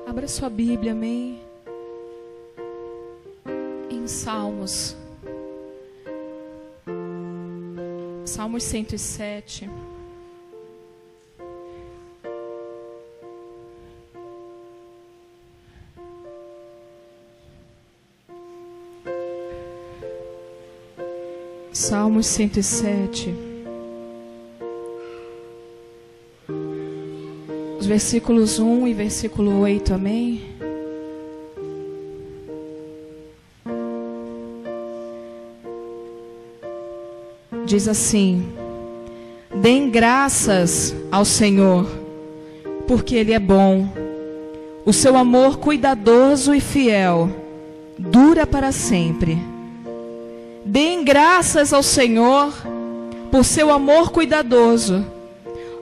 Abra sua Bíblia, amém? Em Salmos. Salmos 107. Salmos 107. Os versículos 1 e versículo 8, amém? Diz assim: deem graças ao Senhor, porque Ele é bom. O seu amor cuidadoso e fiel dura para sempre. Deem graças ao Senhor por seu amor cuidadoso.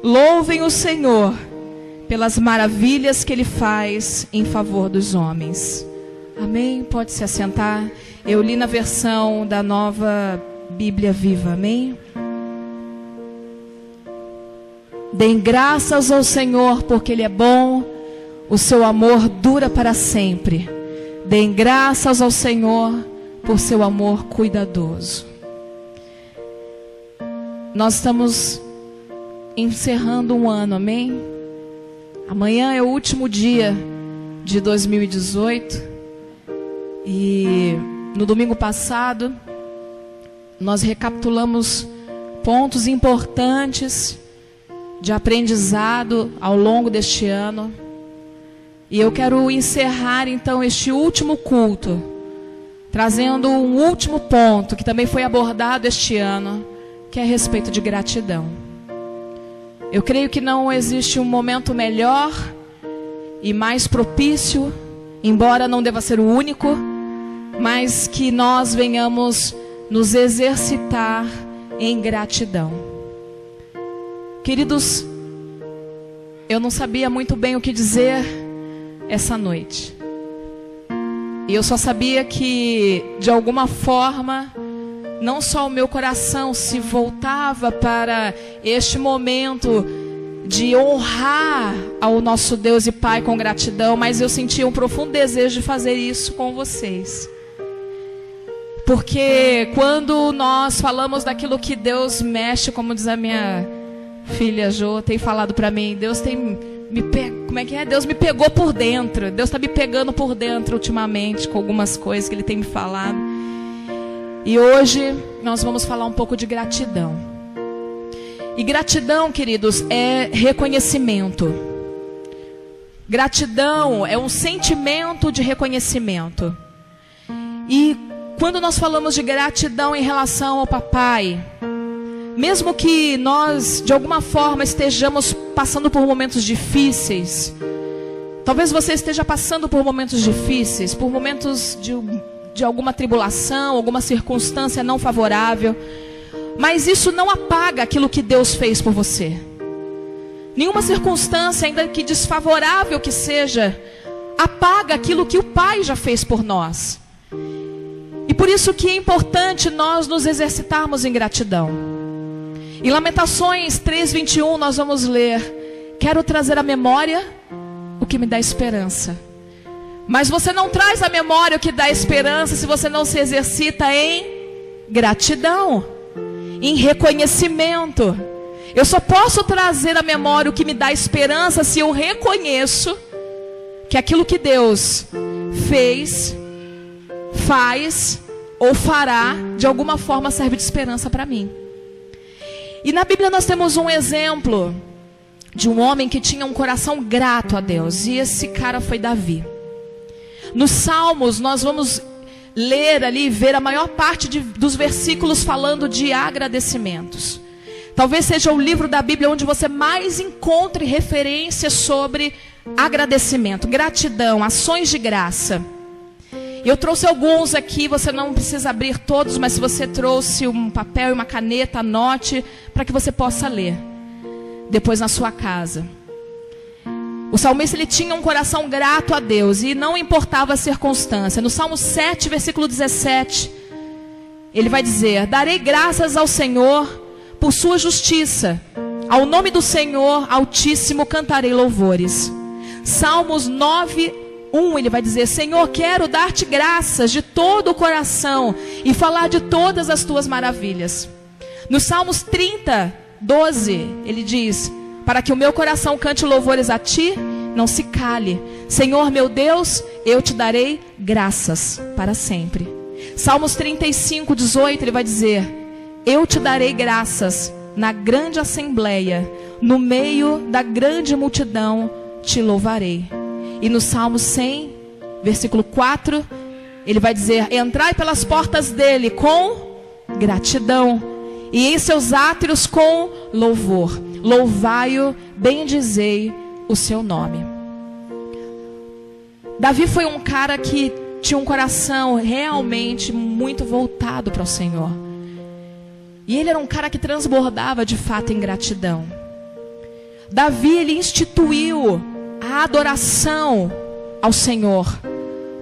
Louvem o Senhor pelas maravilhas que Ele faz em favor dos homens. Amém? Pode se assentar. Eu li na versão da Nova Bíblia Viva, amém? Deem graças ao Senhor porque Ele é bom, o seu amor dura para sempre. Deem graças ao Senhor por seu amor cuidadoso. Nós estamos encerrando um ano, amém? Amanhã é o último dia de 2018 e no domingo passado nós recapitulamos pontos importantes de aprendizado ao longo deste ano. E eu quero encerrar então este último culto, trazendo um último ponto que também foi abordado este ano, que é a respeito de gratidão. Eu creio que não existe um momento melhor e mais propício, embora não deva ser o único, mas que nós venhamos nos exercitar em gratidão. Queridos, eu não sabia muito bem o que dizer essa noite. E eu só sabia que, de alguma forma, não só o meu coração se voltava para este momento de honrar ao nosso Deus e Pai com gratidão, mas eu sentia um profundo desejo de fazer isso com vocês. Porque quando nós falamos daquilo que Deus mexe, como diz a minha filha Jo, tem falado para mim, Deus tem como é que é? Deus me pegou por dentro. Deus está me pegando por dentro ultimamente com algumas coisas que Ele tem me falado. E hoje nós vamos falar um pouco de gratidão. E gratidão, queridos, é reconhecimento. Gratidão é um sentimento de reconhecimento. E quando nós falamos de gratidão em relação ao papai, mesmo que nós de alguma forma estejamos passando por momentos difíceis, talvez você esteja passando por momentos difíceis, por momentos de alguma tribulação, alguma circunstância não favorável, mas isso não apaga aquilo que Deus fez por você. Nenhuma circunstância, ainda que desfavorável que seja, apaga aquilo que o Pai já fez por nós. E por isso que é importante nós nos exercitarmos em gratidão. Em Lamentações 3:21 nós vamos ler: quero trazer à memória o que me dá esperança. Mas você não traz à memória o que dá esperança se você não se exercita em gratidão, em reconhecimento. Eu só posso trazer à memória o que me dá esperança se eu reconheço que aquilo que Deus fez, faz ou fará, de alguma forma serve de esperança para mim. E na Bíblia nós temos um exemplo de um homem que tinha um coração grato a Deus. E esse cara foi Davi. Nos Salmos nós vamos ler ali, ver a maior parte dos versículos falando de agradecimentos. Talvez seja o livro da Bíblia onde você mais encontre referências sobre agradecimento, gratidão, ações de graça. Eu trouxe alguns aqui, você não precisa abrir todos, mas se você trouxe um papel e uma caneta, anote para que você possa ler depois na sua casa. O salmista, ele tinha um coração grato a Deus e não importava a circunstância. No Salmo 7, versículo 17, ele vai dizer: darei graças ao Senhor por sua justiça, ao nome do Senhor Altíssimo cantarei louvores. Salmos 9:1, ele vai dizer: Senhor, quero dar-te graças de todo o coração e falar de todas as tuas maravilhas. No Salmos 30:12, ele diz: para que o meu coração cante louvores a ti, não se cale. Senhor meu Deus, eu te darei graças para sempre. Salmos 35:18, ele vai dizer: eu te darei graças na grande assembleia, no meio da grande multidão te louvarei. E no Salmo 100, versículo 4, ele vai dizer: entrai pelas portas dele com gratidão, e em seus átrios com louvor. Louvai-o, bendizei o seu nome. Davi foi um cara que tinha um coração realmente muito voltado para o Senhor. E ele era um cara que transbordava de fato em gratidão. Davi, ele instituiu a adoração ao Senhor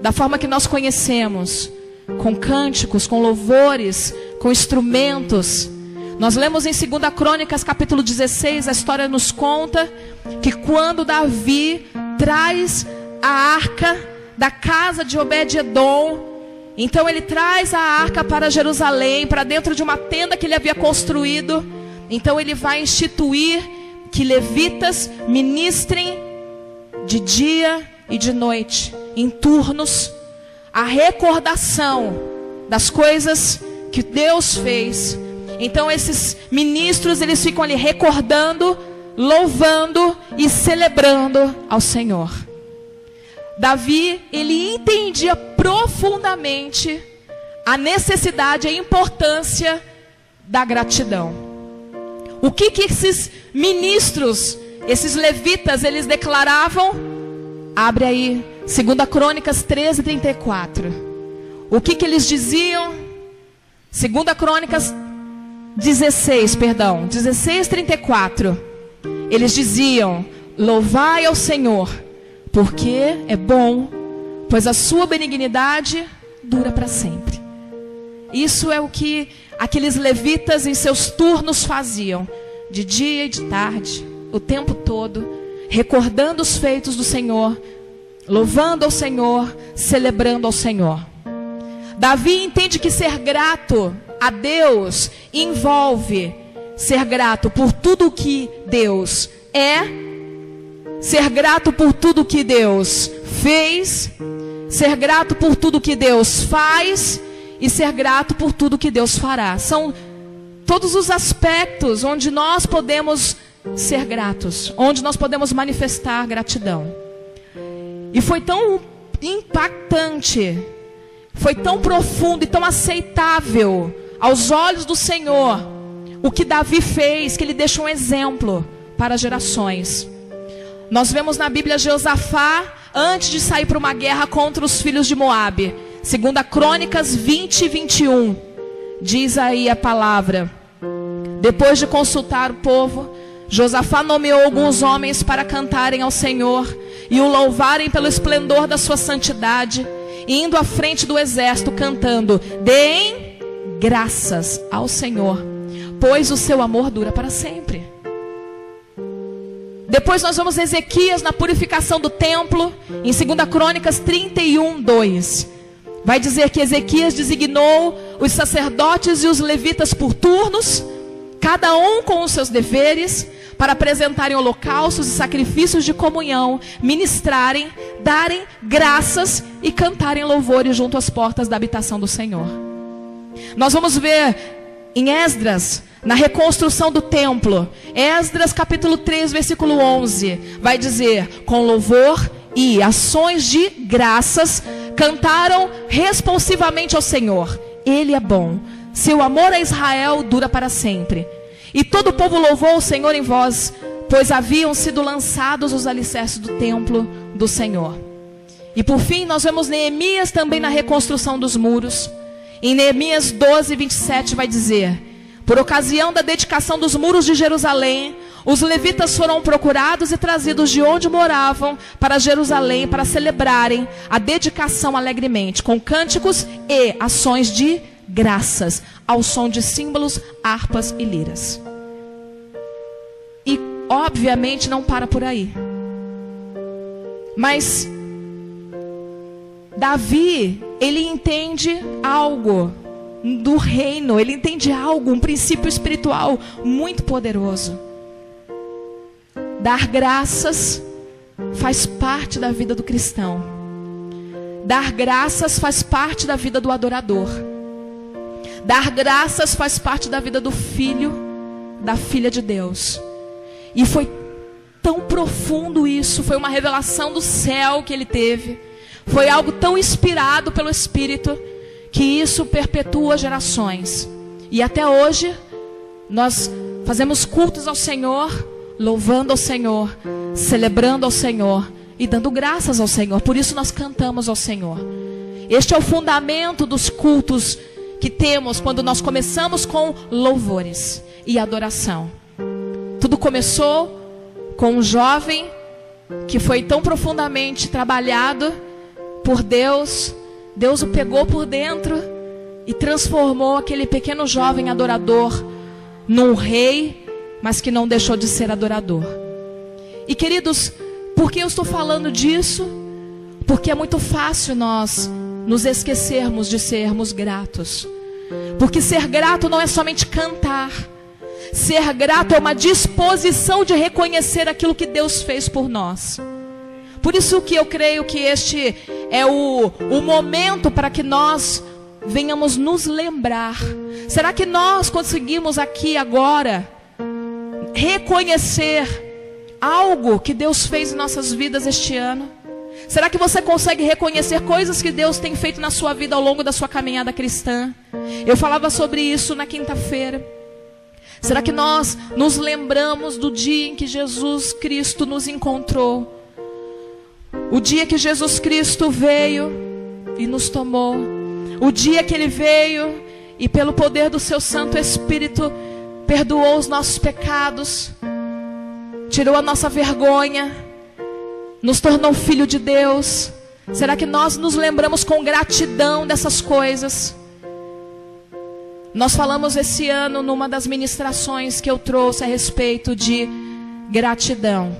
da forma que nós conhecemos, com cânticos, com louvores, com instrumentos. Nós lemos em 2 Crônicas capítulo 16, a história nos conta que quando Davi traz a arca da casa de Obed-edom, então ele traz a arca para Jerusalém, para dentro de uma tenda que ele havia construído. Então ele vai instituir que levitas ministrem de dia e de noite, em turnos, a recordação das coisas que Deus fez. Então esses ministros, eles ficam ali recordando, louvando e celebrando ao Senhor. Davi, ele entendia profundamente a necessidade e a importância da gratidão. O que esses ministros, esses levitas, eles declaravam? Abre aí, 2 Crônicas 13:34. O que eles diziam? 2 Crônicas 16:34. Eles diziam: louvai ao Senhor, porque é bom, pois a sua benignidade dura para sempre. Isso é o que aqueles levitas em seus turnos faziam, de dia e de tarde, o tempo todo, recordando os feitos do Senhor, louvando ao Senhor, celebrando ao Senhor. Davi entende que ser grato a Deus envolve ser grato por tudo que Deus é, ser grato por tudo que Deus fez, ser grato por tudo que Deus faz e ser grato por tudo que Deus fará. São todos os aspectos onde nós podemos ser gratos, onde nós podemos manifestar gratidão. E foi tão impactante, foi tão profundo e tão aceitável aos olhos do Senhor o que Davi fez, que ele deixou um exemplo para gerações. Nós vemos na Bíblia Josafá, antes de sair para uma guerra contra os filhos de Moabe. 2 Crônicas 20:21. Diz aí a palavra: depois de consultar o povo, Josafá nomeou alguns homens para cantarem ao Senhor e o louvarem pelo esplendor da sua santidade, indo à frente do exército cantando: deem graças ao Senhor, pois o seu amor dura para sempre. Depois nós vemos Ezequias na purificação do templo, em 2 Crônicas 31:2. Vai dizer que Ezequias designou os sacerdotes e os levitas por turnos, cada um com os seus deveres, para apresentarem holocaustos e sacrifícios de comunhão, ministrarem, darem graças e cantarem louvores junto às portas da habitação do Senhor. Nós vamos ver em Esdras, na reconstrução do templo, Esdras capítulo 3, versículo 11, vai dizer: com louvor e ações de graças, cantaram responsivamente ao Senhor. Ele é bom, seu amor a Israel dura para sempre. E todo o povo louvou o Senhor em voz, pois haviam sido lançados os alicerces do templo do Senhor. E por fim nós vemos Neemias também na reconstrução dos muros. Em Neemias 12:27 vai dizer: por ocasião da dedicação dos muros de Jerusalém, os levitas foram procurados e trazidos de onde moravam para Jerusalém para celebrarem a dedicação alegremente, com cânticos e ações de graças, ao som de símbolos, harpas e liras. E obviamente não para por aí. Mas Davi, ele entende algo do reino, ele entende algo, um princípio espiritual muito poderoso. Dar graças faz parte da vida do cristão. Dar graças faz parte da vida do adorador. Dar graças faz parte da vida do filho, da filha de Deus. E foi tão profundo isso, foi uma revelação do céu que ele teve. Foi algo tão inspirado pelo Espírito, que isso perpetua gerações. E até hoje, nós fazemos cultos ao Senhor, louvando ao Senhor, celebrando ao Senhor e dando graças ao Senhor. Por isso nós cantamos ao Senhor. Este é o fundamento dos cultos que temos quando nós começamos com louvores e adoração. Tudo começou com um jovem que foi tão profundamente trabalhado por Deus. Deus o pegou por dentro e transformou aquele pequeno jovem adorador num rei, mas que não deixou de ser adorador. E queridos, por que eu estou falando disso? Porque é muito fácil nós nos esquecermos de sermos gratos. Porque ser grato não é somente cantar. Ser grato é uma disposição de reconhecer aquilo que Deus fez por nós. Por isso que eu creio que este é o momento para que nós venhamos nos lembrar. Será que nós conseguimos aqui agora reconhecer algo que Deus fez em nossas vidas este ano? Será que você consegue reconhecer coisas que Deus tem feito na sua vida ao longo da sua caminhada cristã? Eu falava sobre isso na quinta-feira. Será que nós nos lembramos do dia em que Jesus Cristo nos encontrou? O dia que Jesus Cristo veio e nos tomou. O dia que Ele veio e pelo poder do Seu Santo Espírito perdoou os nossos pecados, tirou a nossa vergonha, nos tornou filho de Deus. Será que nós nos lembramos com gratidão dessas coisas? Nós falamos esse ano numa das ministrações que eu trouxe a respeito de gratidão.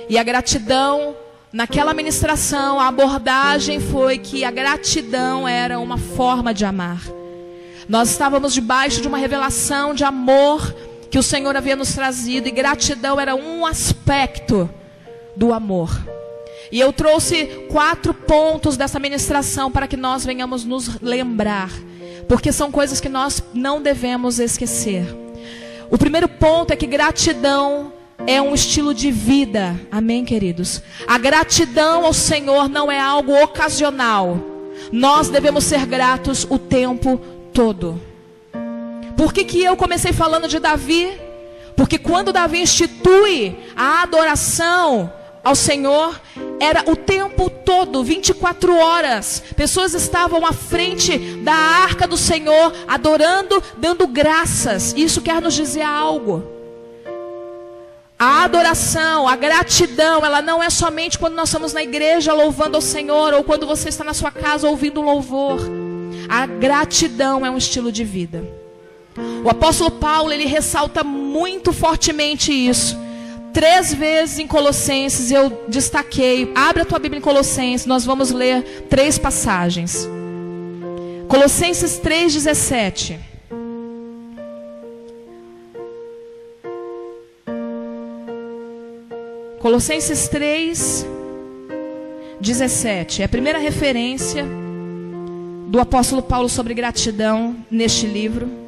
E a gratidão, naquela ministração, a abordagem foi que a gratidão era uma forma de amar. Nós estávamos debaixo de uma revelação de amor que o Senhor havia nos trazido, e gratidão era um aspecto do amor. E eu trouxe 4 pontos dessa ministração para que nós venhamos nos lembrar, porque são coisas que nós não devemos esquecer. O primeiro ponto é que gratidão é um estilo de vida. Amém, queridos? A gratidão ao Senhor não é algo ocasional. Nós devemos ser gratos o tempo todo. Por que eu comecei falando de Davi? Porque quando Davi institui a adoração ao Senhor, era o tempo todo, 24 horas. Pessoas estavam à frente da arca do Senhor, adorando, dando graças. Isso quer nos dizer algo. A adoração, a gratidão, ela não é somente quando nós estamos na igreja louvando ao Senhor, ou quando você está na sua casa ouvindo um louvor. A gratidão é um estilo de vida. O apóstolo Paulo, ele ressalta muito fortemente isso. 3 vezes em Colossenses eu destaquei. Abre a tua Bíblia em Colossenses, nós vamos ler 3 passagens. Colossenses 3:17. Colossenses 3:17. É a primeira referência do apóstolo Paulo sobre gratidão neste livro.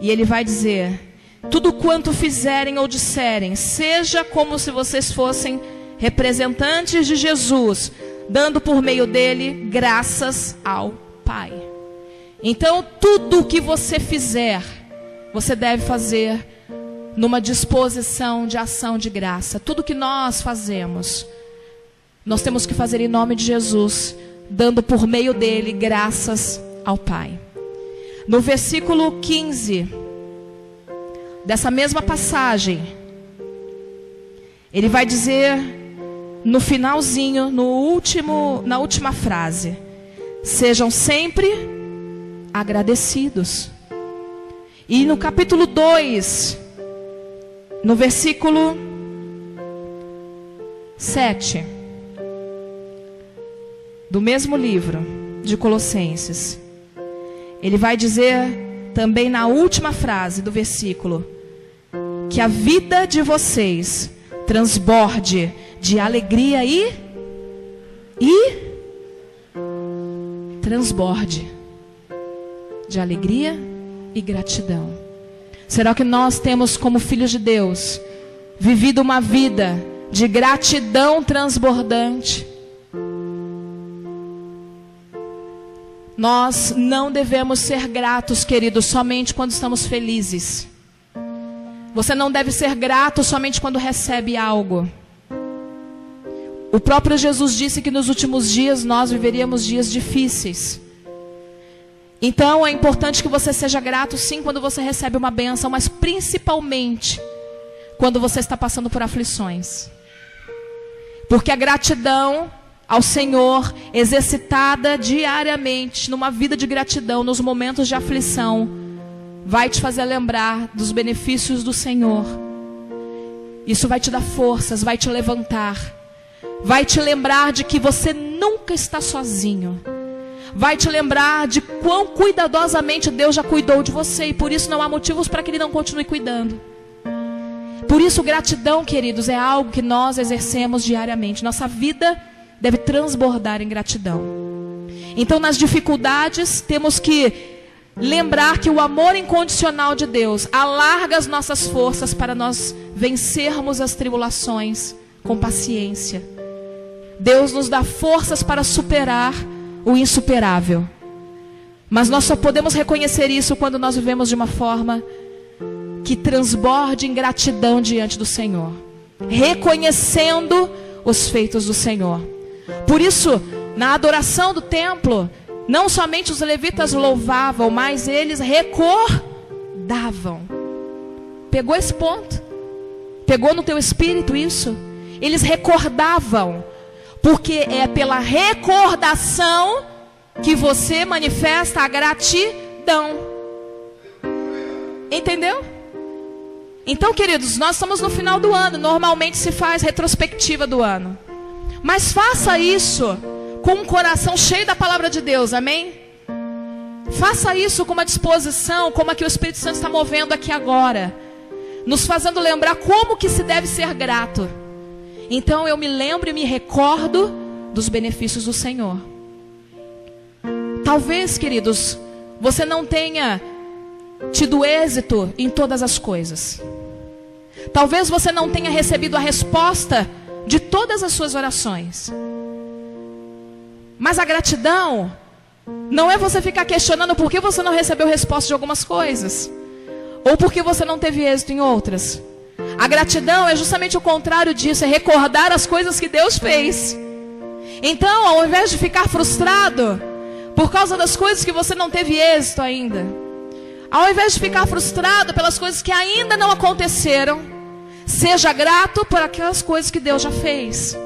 E ele vai dizer: tudo quanto fizerem ou disserem, seja como se vocês fossem representantes de Jesus, dando por meio dele graças ao Pai. Então, tudo o que você fizer, você deve fazer numa disposição de ação de graça. Tudo que nós fazemos, nós temos que fazer em nome de Jesus, dando por meio dele graças ao Pai. No versículo 15 dessa mesma passagem, ele vai dizer no finalzinho, na última frase: sejam sempre agradecidos. E no capítulo 2, no versículo 7, do mesmo livro de Colossenses, ele vai dizer também na última frase do versículo, que a vida de vocês transborde de alegria e transborde de alegria e gratidão. Será que nós temos, como filhos de Deus, vivido uma vida de gratidão transbordante? Nós não devemos ser gratos, queridos, somente quando estamos felizes. Você não deve ser grato somente quando recebe algo. O próprio Jesus disse que nos últimos dias nós viveríamos dias difíceis. Então é importante que você seja grato sim quando você recebe uma bênção, mas principalmente quando você está passando por aflições. Porque a gratidão ao Senhor, exercitada diariamente, numa vida de gratidão, nos momentos de aflição, vai te fazer lembrar dos benefícios do Senhor. Isso vai te dar forças, vai te levantar, vai te lembrar de que você nunca está sozinho, vai te lembrar de quão cuidadosamente Deus já cuidou de você, e por isso não há motivos para que Ele não continue cuidando. Por isso, gratidão, queridos, é algo que nós exercemos diariamente. Nossa vida deve transbordar em gratidão. Então, nas dificuldades, temos que lembrar que o amor incondicional de Deus alarga as nossas forças para nós vencermos as tribulações com paciência. Deus nos dá forças para superar o insuperável. Mas nós só podemos reconhecer isso quando nós vivemos de uma forma que transborde em gratidão diante do Senhor, reconhecendo os feitos do Senhor. Por isso, na adoração do templo, não somente os levitas louvavam, mas eles recordavam. Pegou esse ponto? Pegou no teu espírito isso? Eles recordavam, porque é pela recordação que você manifesta a gratidão. Entendeu? Então, queridos, nós estamos no final do ano. Normalmente se faz retrospectiva do ano. Mas faça isso com um coração cheio da palavra de Deus, amém? Faça isso com uma disposição, como a que o Espírito Santo está movendo aqui agora, nos fazendo lembrar como que se deve ser grato. Então eu me lembro e me recordo dos benefícios do Senhor. Talvez, queridos, você não tenha tido êxito em todas as coisas. Talvez você não tenha recebido a resposta de todas as suas orações. Mas a gratidão não é você ficar questionando por que você não recebeu resposta de algumas coisas, ou por que você não teve êxito em outras. A gratidão é justamente o contrário disso, é recordar as coisas que Deus fez. Então, ao invés de ficar frustrado por causa das coisas que você não teve êxito ainda, ao invés de ficar frustrado pelas coisas que ainda não aconteceram, seja grato por aquelas coisas que Deus já fez.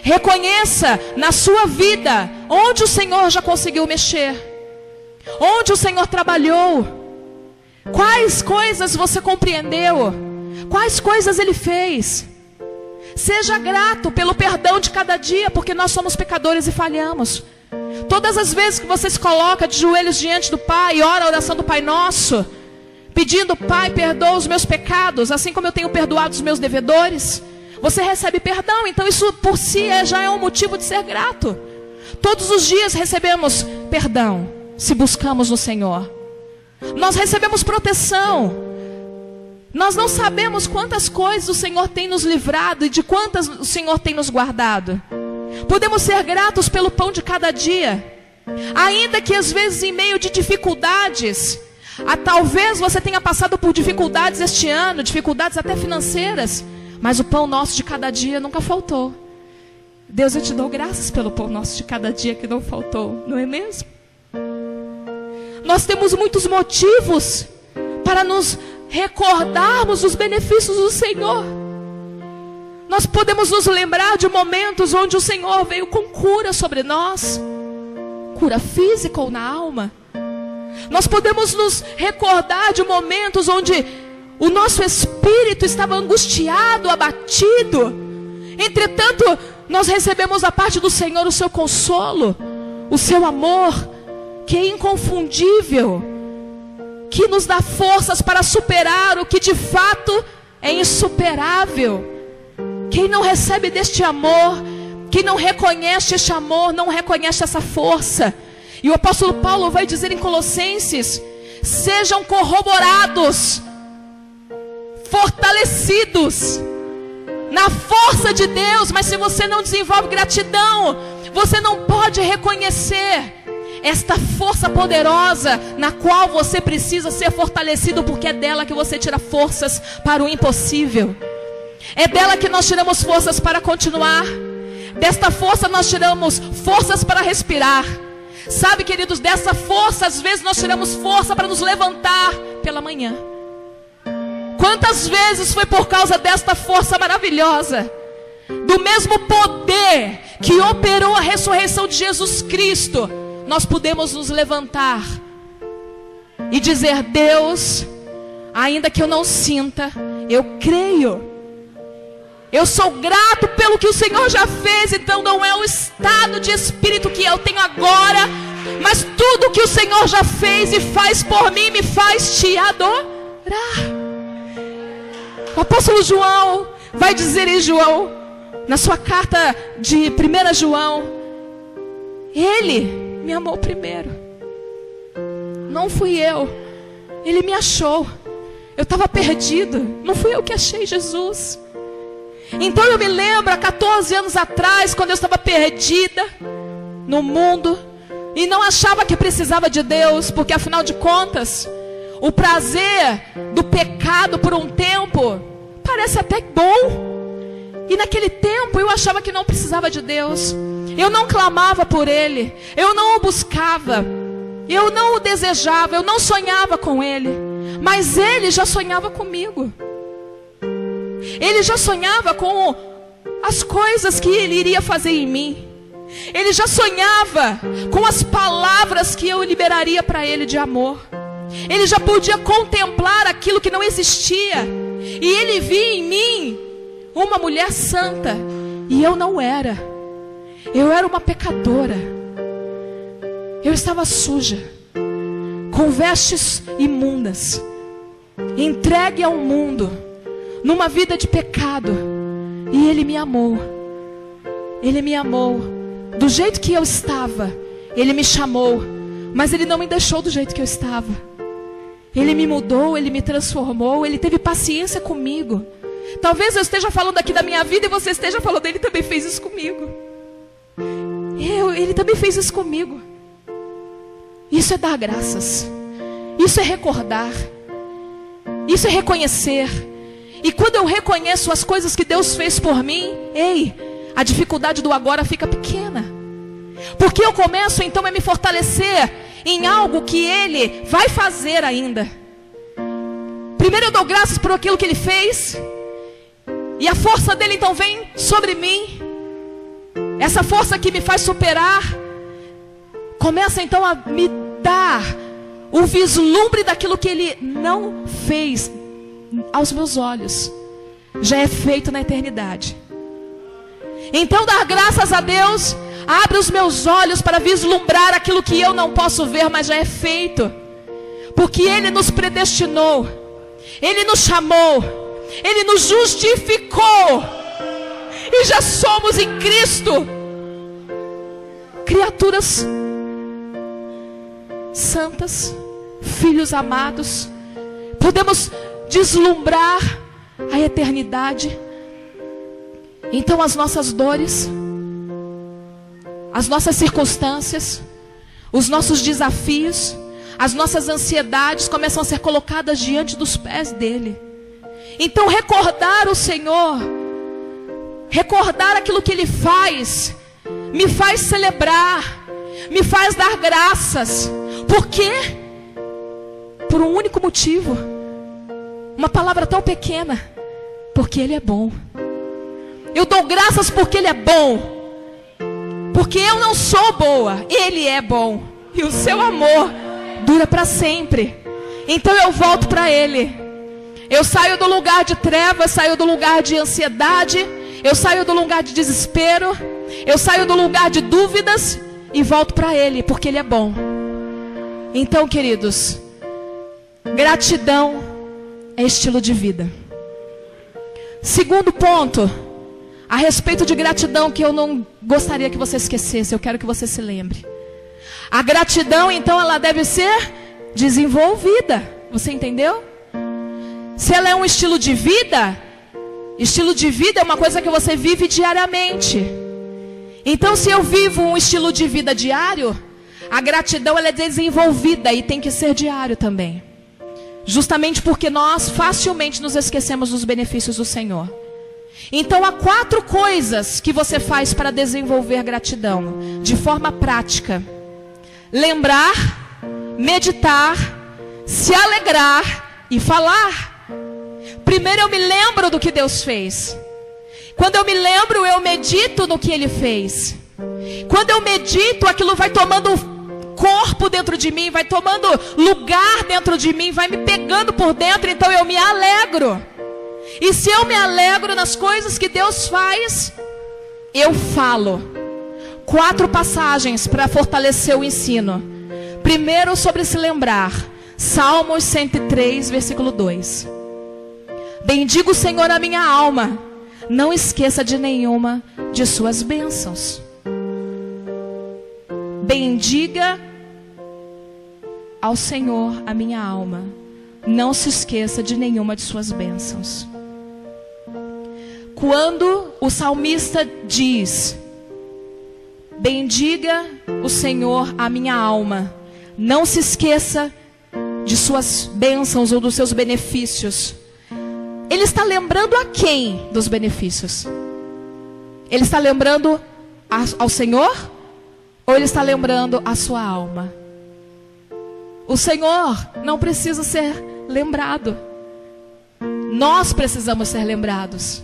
Reconheça na sua vida onde o Senhor já conseguiu mexer, onde o Senhor trabalhou, quais coisas você compreendeu, quais coisas Ele fez. Seja grato pelo perdão de cada dia, porque nós somos pecadores e falhamos. Todas as vezes que você se coloca de joelhos diante do Pai e ora a oração do Pai Nosso, pedindo: Pai, perdoa os meus pecados, assim como eu tenho perdoado os meus devedores, você recebe perdão. Então isso por si já é um motivo de ser grato. Todos os dias recebemos perdão, se buscamos no Senhor. Nós recebemos proteção. Nós não sabemos quantas coisas o Senhor tem nos livrado e de quantas o Senhor tem nos guardado. Podemos ser gratos pelo pão de cada dia, ainda que às vezes em meio de dificuldades. Talvez você tenha passado por dificuldades este ano, dificuldades até financeiras, mas o pão nosso de cada dia nunca faltou. Deus, eu te dou graças pelo pão nosso de cada dia que não faltou, não é mesmo? Nós temos muitos motivos para nos recordarmos dos benefícios do Senhor. Nós podemos nos lembrar de momentos onde o Senhor veio com cura sobre nós, cura física ou na alma. Nós podemos nos recordar de momentos onde o nosso espírito estava angustiado, abatido. Entretanto, Nós recebemos da parte do Senhor o seu consolo, o seu amor, que é inconfundível, que nos dá forças para superar o que de fato é insuperável. Quem não recebe deste amor, quem não reconhece este amor, não reconhece essa força. E o apóstolo Paulo vai dizer em Colossenses: sejam corroborados, fortalecidos na força de Deus. Mas se você não desenvolve gratidão, você não pode reconhecer esta força poderosa na qual você precisa ser fortalecido, porque é dela que você tira forças para o impossível. É dela que nós tiramos forças para continuar. Desta força nós tiramos forças para respirar. Sabe, queridos, dessa força às vezes nós tiramos força para nos levantar pela manhã. Quantas vezes foi por causa desta força maravilhosa, do mesmo poder que operou a ressurreição de Jesus Cristo, nós podemos nos levantar e dizer: Deus, ainda que eu não sinta, eu creio. Eu sou grato pelo que o Senhor já fez. Então não é o estado de espírito que eu tenho agora, mas tudo que o Senhor já fez e faz por mim me faz te adorar. O apóstolo João vai dizer em João, na sua carta de 1 João: Ele me amou primeiro. Não fui eu. Ele me achou. Eu estava perdido. Não fui eu que achei Jesus. Então eu me lembro, há 14 anos atrás, quando eu estava perdida no mundo e não achava que precisava de Deus, porque afinal de contas, o prazer do pecado por um tempo parece até bom. E naquele tempo eu achava que não precisava de Deus. Eu não clamava por Ele, eu não o buscava, eu não o desejava, eu não sonhava com Ele. Mas Ele já sonhava comigo. Ele já sonhava com as coisas que Ele iria fazer em mim. Ele já sonhava com as palavras que eu liberaria para Ele de amor. Ele já podia contemplar aquilo que não existia. E Ele via em mim uma mulher santa. E eu não era. Eu era uma pecadora. Eu estava suja, com vestes imundas, entregue ao mundo, numa vida de pecado. E Ele me amou. Ele me amou do jeito que eu estava. Ele me chamou, mas Ele não me deixou do jeito que eu estava. Ele me mudou, Ele me transformou. Ele teve paciência comigo. Talvez eu esteja falando aqui da minha vida e você esteja falando: Ele também fez isso comigo. Ele também fez isso comigo. Isso é dar graças. Isso é recordar. Isso é reconhecer. E quando eu reconheço as coisas que Deus fez por mim, a dificuldade do agora fica pequena. Porque eu começo então a me fortalecer em algo que Ele vai fazer ainda. Primeiro eu dou graças por aquilo que Ele fez, e a força dEle então vem sobre mim. Essa força que me faz superar começa então a me dar o vislumbre daquilo que Ele não fez aos meus olhos, já é feito na eternidade. Então dar graças a Deus abre os meus olhos para vislumbrar aquilo que eu não posso ver, mas já é feito. Porque Ele nos predestinou, Ele nos chamou, Ele nos justificou, e já somos em Cristo criaturas santas, filhos amados. Podemos deslumbrar a eternidade. Então as nossas dores, as nossas circunstâncias, os nossos desafios, as nossas ansiedades começam a ser colocadas diante dos pés dEle. Então recordar o Senhor, recordar aquilo que Ele faz, me faz celebrar, me faz dar graças. Por quê? Por um único motivo. Uma palavra tão pequena: porque Ele é bom. Eu dou graças porque Ele é bom. Porque eu não sou boa, Ele é bom. E o seu amor dura para sempre. Então eu volto para Ele. Eu saio do lugar de trevas, saio do lugar de ansiedade, Eu saio do lugar de desespero, eu saio do lugar de dúvidas e volto para Ele, porque Ele é bom. Então, queridos, gratidão é estilo de vida. Segundo ponto, a respeito de gratidão, que eu não gostaria que você esquecesse, eu quero que você se lembre. A gratidão, então, ela deve ser desenvolvida. Você entendeu? Se ela é um estilo de vida é uma coisa que você vive diariamente. Então, se eu vivo um estilo de vida diário, a gratidão ela é desenvolvida e tem que ser diário também. Justamente porque nós facilmente nos esquecemos dos benefícios do Senhor. Então, há 4 coisas que você faz para desenvolver gratidão de forma prática: lembrar, meditar, se alegrar e falar. Primeiro eu me lembro do que Deus fez. Quando eu me lembro, eu medito no que Ele fez. Quando eu medito, aquilo vai tomando corpo dentro de mim, vai tomando lugar dentro de mim, vai me pegando por dentro, então eu me alegro. E se eu me alegro nas coisas que Deus faz, eu falo. 4 passagens para fortalecer o ensino. Primeiro, sobre se lembrar. Salmos 103, versículo 2. Bendiga o Senhor a minha alma, não esqueça de nenhuma de suas bênçãos. Bendiga ao Senhor a minha alma, não se esqueça de nenhuma de suas bênçãos. Quando o salmista diz: bendiga o Senhor a minha alma, não se esqueça de suas bênçãos ou dos seus benefícios, ele está lembrando a quem dos benefícios? Ele está lembrando ao Senhor? Ou ele está lembrando a sua alma? O Senhor não precisa ser lembrado. Nós precisamos ser lembrados.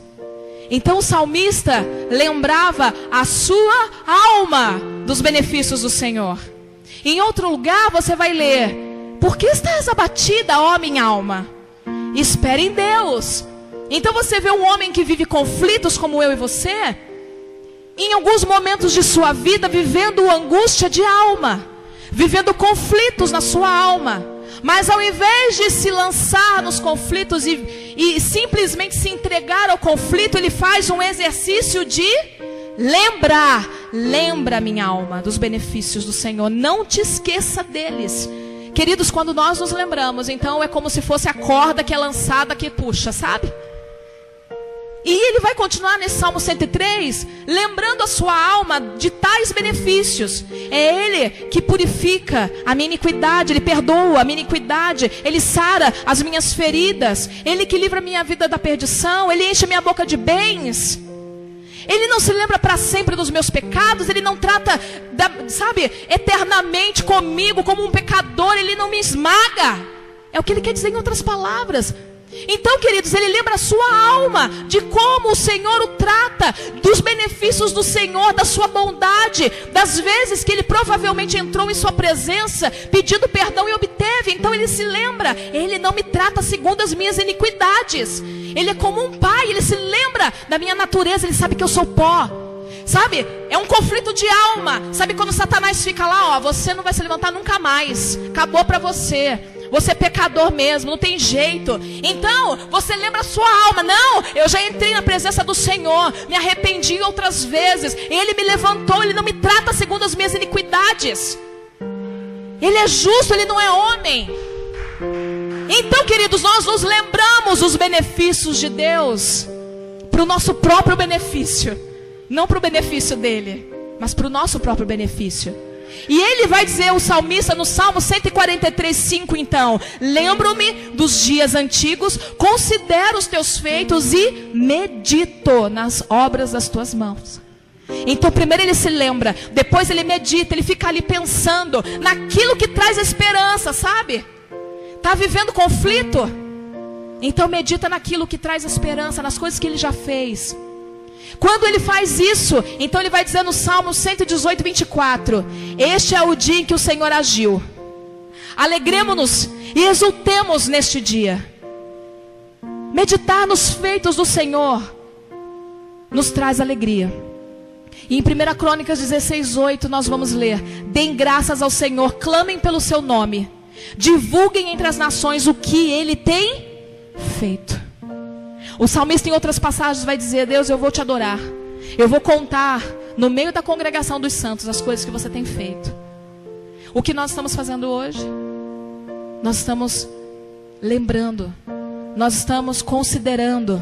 Então o salmista lembrava a sua alma dos benefícios do Senhor. Em outro lugar você vai ler: por que estás abatida, ó minha alma? Espere em Deus. Então você vê um homem que vive conflitos como eu e você, em alguns momentos de sua vida, vivendo angústia de alma, vivendo conflitos na sua alma. Mas ao invés de se lançar nos conflitos e simplesmente se entregar ao conflito, ele faz um exercício de lembrar. Lembra, minha alma, dos benefícios do Senhor, não te esqueça deles. Queridos, quando nós nos lembramos, então é como se fosse a corda que é lançada, que puxa, sabe? E ele vai continuar nesse Salmo 103, lembrando a sua alma de tais benefícios. É Ele que purifica a minha iniquidade, Ele perdoa a minha iniquidade, Ele sara as minhas feridas, Ele que livra a minha vida da perdição, Ele enche a minha boca de bens. Ele não se lembra para sempre dos meus pecados, Ele não trata, eternamente comigo como um pecador, Ele não me esmaga. É o que Ele quer dizer em outras palavras. Então, queridos, Ele lembra a sua alma de como o Senhor o trata, dos benefícios do Senhor, da sua bondade, das vezes que Ele provavelmente entrou em sua presença, pedindo perdão e obteve. Então Ele se lembra: Ele não me trata segundo as minhas iniquidades. Ele é como um pai, Ele se lembra da minha natureza, Ele sabe que eu sou pó. Sabe, é um conflito de alma. Sabe quando Satanás fica lá, ó, você não vai se levantar nunca mais, acabou para você. Você é pecador mesmo, não tem jeito. Então, você lembra a sua alma: não, eu já entrei na presença do Senhor, me arrependi outras vezes, Ele me levantou, Ele não me trata segundo as minhas iniquidades. Ele é justo, Ele não é homem. Então, queridos, nós nos lembramos os benefícios de Deus, para o nosso próprio benefício. Não para o benefício dEle, mas para o nosso próprio benefício. E ele vai dizer, o salmista, no Salmo 143:5, então: lembro-me dos dias antigos, considero os teus feitos e medito nas obras das tuas mãos. Então primeiro ele se lembra, depois ele medita, ele fica ali pensando naquilo que traz esperança, sabe? Está vivendo conflito? Então medita naquilo que traz esperança, nas coisas que ele já fez. Quando ele faz isso, então ele vai dizer no Salmo 118:24: este é o dia em que o Senhor agiu. Alegremo-nos e exultemos neste dia. Meditar nos feitos do Senhor. nos traz alegria. E em 1 Crônicas 16:8 nós vamos ler: deem graças ao Senhor, clamem pelo seu nome, divulguem entre as nações o que Ele tem feito. O salmista em outras passagens vai dizer: Deus, eu vou te adorar, eu vou contar no meio da congregação dos santos as coisas que você tem feito. O que nós estamos fazendo hoje? Nós estamos lembrando, nós estamos considerando,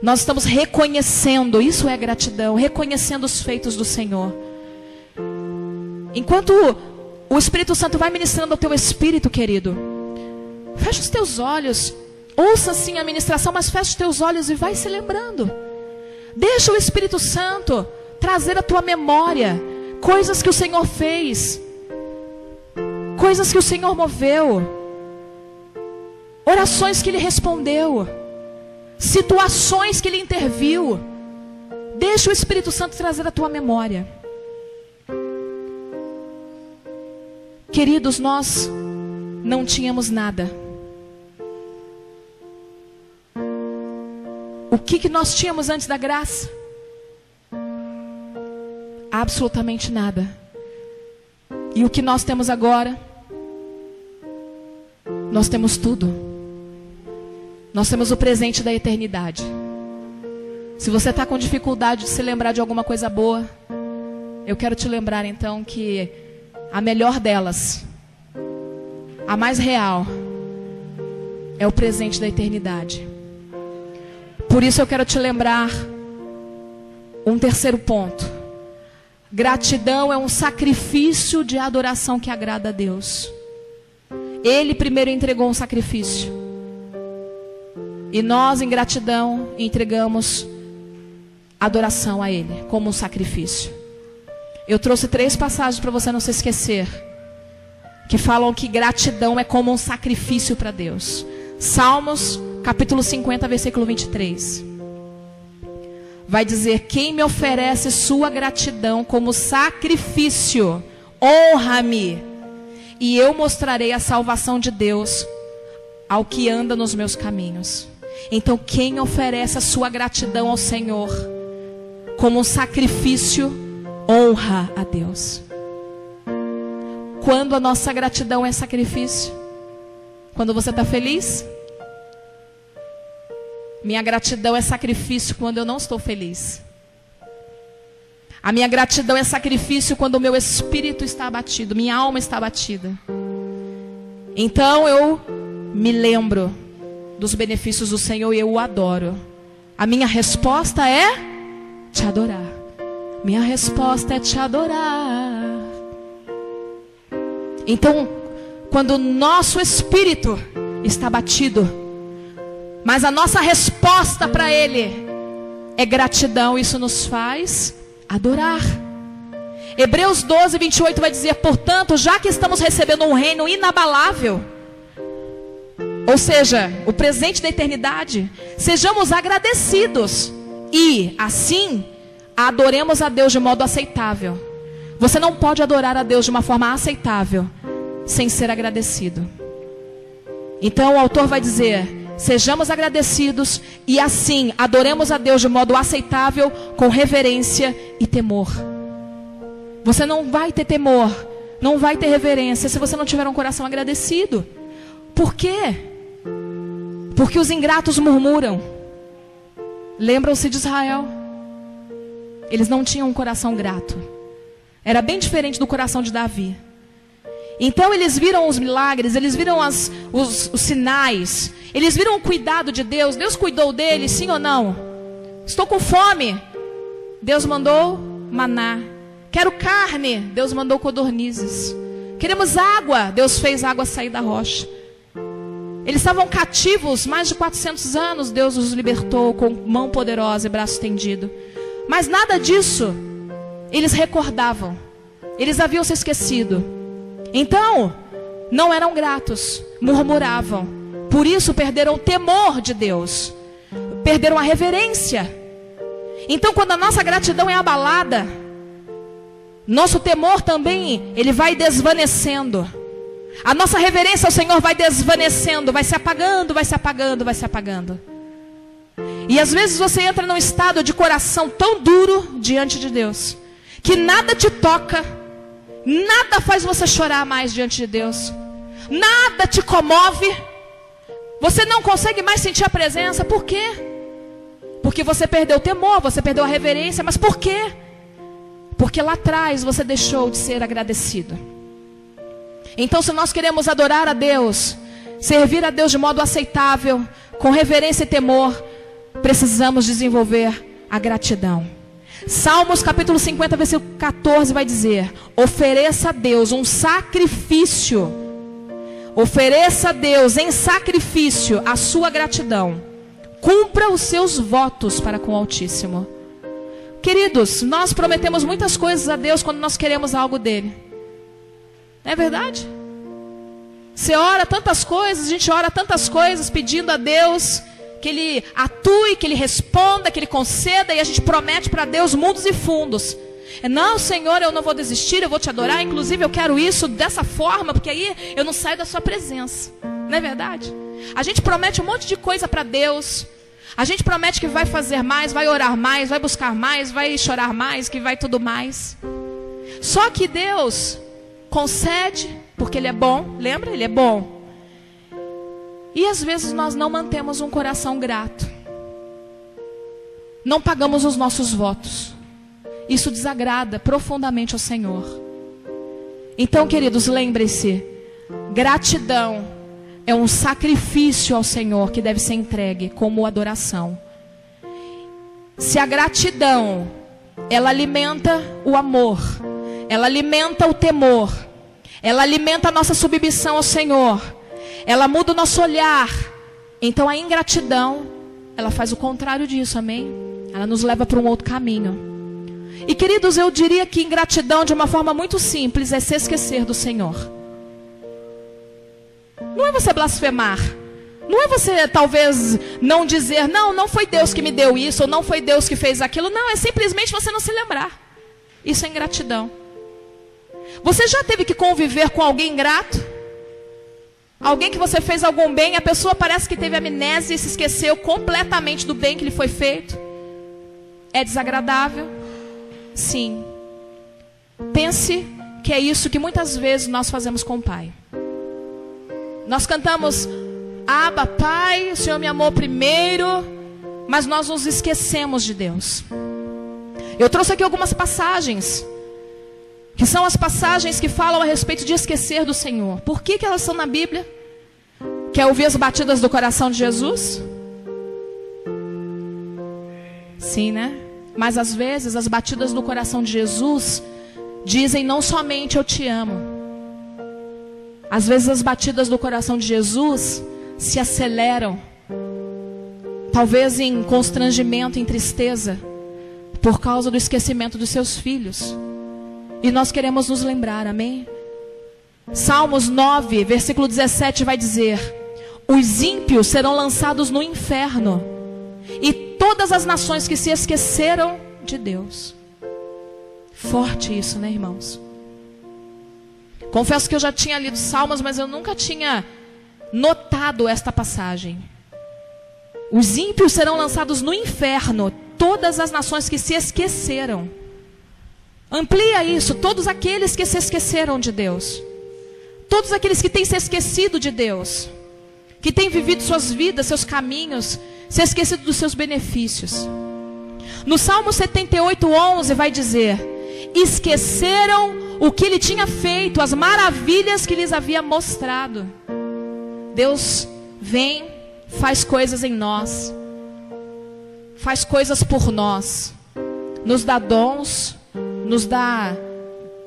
nós estamos reconhecendo. Isso é gratidão, reconhecendo os feitos do Senhor. Enquanto o Espírito Santo vai ministrando ao teu espírito, querido, fecha os teus olhos, ouça sim a ministração, mas fecha os teus olhos e vai se lembrando. Deixa o Espírito Santo trazer à tua memória coisas que o Senhor fez, coisas que o Senhor moveu, orações que Ele respondeu, situações que Ele interviu. Deixa o Espírito Santo trazer à tua memória. Queridos, nós não tínhamos nada. O que nós tínhamos antes da graça? Absolutamente nada. E o que nós temos agora? Nós temos tudo. Nós temos o presente da eternidade. Se você está com dificuldade de se lembrar de alguma coisa boa, eu quero te lembrar então que a melhor delas, a mais real, é o presente da eternidade. Por isso eu quero te lembrar um terceiro ponto. Gratidão é um sacrifício de adoração que agrada a Deus. Ele primeiro entregou um sacrifício. E nós, em gratidão, entregamos adoração a Ele como um sacrifício. Eu trouxe 3 passagens para você não se esquecer, que falam que gratidão é como um sacrifício para Deus. Salmos, capítulo 50, versículo 23. Vai dizer: quem me oferece sua gratidão como sacrifício, honra-me, e eu mostrarei a salvação de Deus ao que anda nos meus caminhos. Então, quem oferece a sua gratidão ao Senhor como um sacrifício, honra a Deus. Quando a nossa gratidão é sacrifício? Quando você está feliz? Minha gratidão é sacrifício quando eu não estou feliz. A minha gratidão é sacrifício quando o meu espírito está abatido, minha alma está abatida. Então eu me lembro dos benefícios do Senhor e eu o adoro. A minha resposta é te adorar. Minha resposta é te adorar. Então, quando o nosso espírito está abatido, mas a nossa resposta para Ele é gratidão, isso nos faz adorar. Hebreus 12, 28 vai dizer: portanto, já que estamos recebendo um reino inabalável, ou seja, o presente da eternidade, sejamos agradecidos e, assim, adoremos a Deus de modo aceitável. Você não pode adorar a Deus de uma forma aceitável sem ser agradecido. Então o autor vai dizer: sejamos agradecidos e assim adoremos a Deus de modo aceitável, com reverência e temor. Você não vai ter temor, não vai ter reverência se você não tiver um coração agradecido. Por quê? Porque os ingratos murmuram. Lembram-se de Israel? Eles não tinham um coração grato. Era bem diferente do coração de Davi. Então eles viram os milagres, eles viram os sinais, eles viram o cuidado de Deus. Deus cuidou deles, sim ou não? Estou com fome, Deus mandou maná. Quero carne, Deus mandou codornizes. Queremos água, Deus fez água sair da rocha. Eles estavam cativos mais de 400 anos, Deus os libertou com mão poderosa e braço estendido. Mas nada disso eles recordavam. Eles haviam se esquecido. Então, não eram gratos, murmuravam. Por isso perderam o temor de Deus, perderam a reverência. Então, quando a nossa gratidão é abalada, nosso temor também, ele vai desvanecendo. A nossa reverência ao Senhor vai desvanecendo, vai se apagando, vai se apagando, vai se apagando. E às vezes você entra num estado de coração tão duro diante de Deus, que nada te toca, nada faz você chorar mais diante de Deus, nada te comove, você não consegue mais sentir a presença. Por quê? Porque você perdeu o temor, você perdeu a reverência. Mas por quê? Porque lá atrás você deixou de ser agradecido. Então, se nós queremos adorar a Deus, servir a Deus de modo aceitável, com reverência e temor, precisamos desenvolver a gratidão. Salmos capítulo 50, versículo 14 vai dizer: ofereça a Deus um sacrifício. Ofereça a Deus em sacrifício a sua gratidão. Cumpra os seus votos para com o Altíssimo. Queridos, nós prometemos muitas coisas a Deus quando nós queremos algo dele. Não é verdade? Você ora tantas coisas, a gente ora tantas coisas pedindo a Deus que Ele atue, que Ele responda, que Ele conceda, e a gente promete para Deus mundos e fundos. Não, Senhor, eu não vou desistir, eu vou te adorar, inclusive eu quero isso dessa forma, porque aí eu não saio da sua presença. Não é verdade? A gente promete um monte de coisa para Deus. A gente promete que vai fazer mais, vai orar mais, vai buscar mais, vai chorar mais, que vai tudo mais. Só que Deus concede, porque Ele é bom, lembra? Ele é bom. E às vezes nós não mantemos um coração grato. Não pagamos os nossos votos. Isso desagrada profundamente ao Senhor. Então, queridos, lembrem-se, gratidão é um sacrifício ao Senhor que deve ser entregue como adoração. Se a gratidão, ela alimenta o amor, ela alimenta o temor, ela alimenta a nossa submissão ao Senhor, ela muda o nosso olhar. Então a ingratidão, ela faz o contrário disso, amém? Ela nos leva para um outro caminho. E queridos, eu diria que ingratidão, de uma forma muito simples, é se esquecer do Senhor. Não é você blasfemar. Não é você talvez não dizer: não foi Deus que me deu isso, ou não foi Deus que fez aquilo. Não, é simplesmente você não se lembrar. Isso é ingratidão. Você já teve que conviver com alguém ingrato? Alguém que você fez algum bem, a pessoa parece que teve amnésia e se esqueceu completamente do bem que lhe foi feito. É desagradável? Sim. Pense que é isso que muitas vezes nós fazemos com o Pai. Nós cantamos: Abba, Pai, o Senhor me amou primeiro, mas nós nos esquecemos de Deus. Eu trouxe aqui algumas passagens, que são as passagens que falam a respeito de esquecer do Senhor. Por que elas são na Bíblia? Quer ouvir as batidas do coração de Jesus? Sim, né? Mas às vezes as batidas do coração de Jesus dizem não somente eu te amo. Às vezes as batidas do coração de Jesus se aceleram, talvez em constrangimento, em tristeza, por causa do esquecimento dos seus filhos. E nós queremos nos lembrar, amém? Salmos 9, versículo 17 vai dizer: os ímpios serão lançados no inferno, e todas as nações que se esqueceram de Deus. Forte isso, né, irmãos? Confesso que eu já tinha lido Salmos, mas eu nunca tinha notado esta passagem. Os ímpios serão lançados no inferno, todas as nações que se esqueceram. Amplia isso: todos aqueles que se esqueceram de Deus, todos aqueles que têm se esquecido de Deus, que têm vivido suas vidas, seus caminhos, se esquecido dos seus benefícios. No Salmo 78:11 vai dizer: esqueceram o que Ele tinha feito, as maravilhas que lhes havia mostrado. Deus vem, faz coisas em nós, faz coisas por nós, nos dá dons, nos dá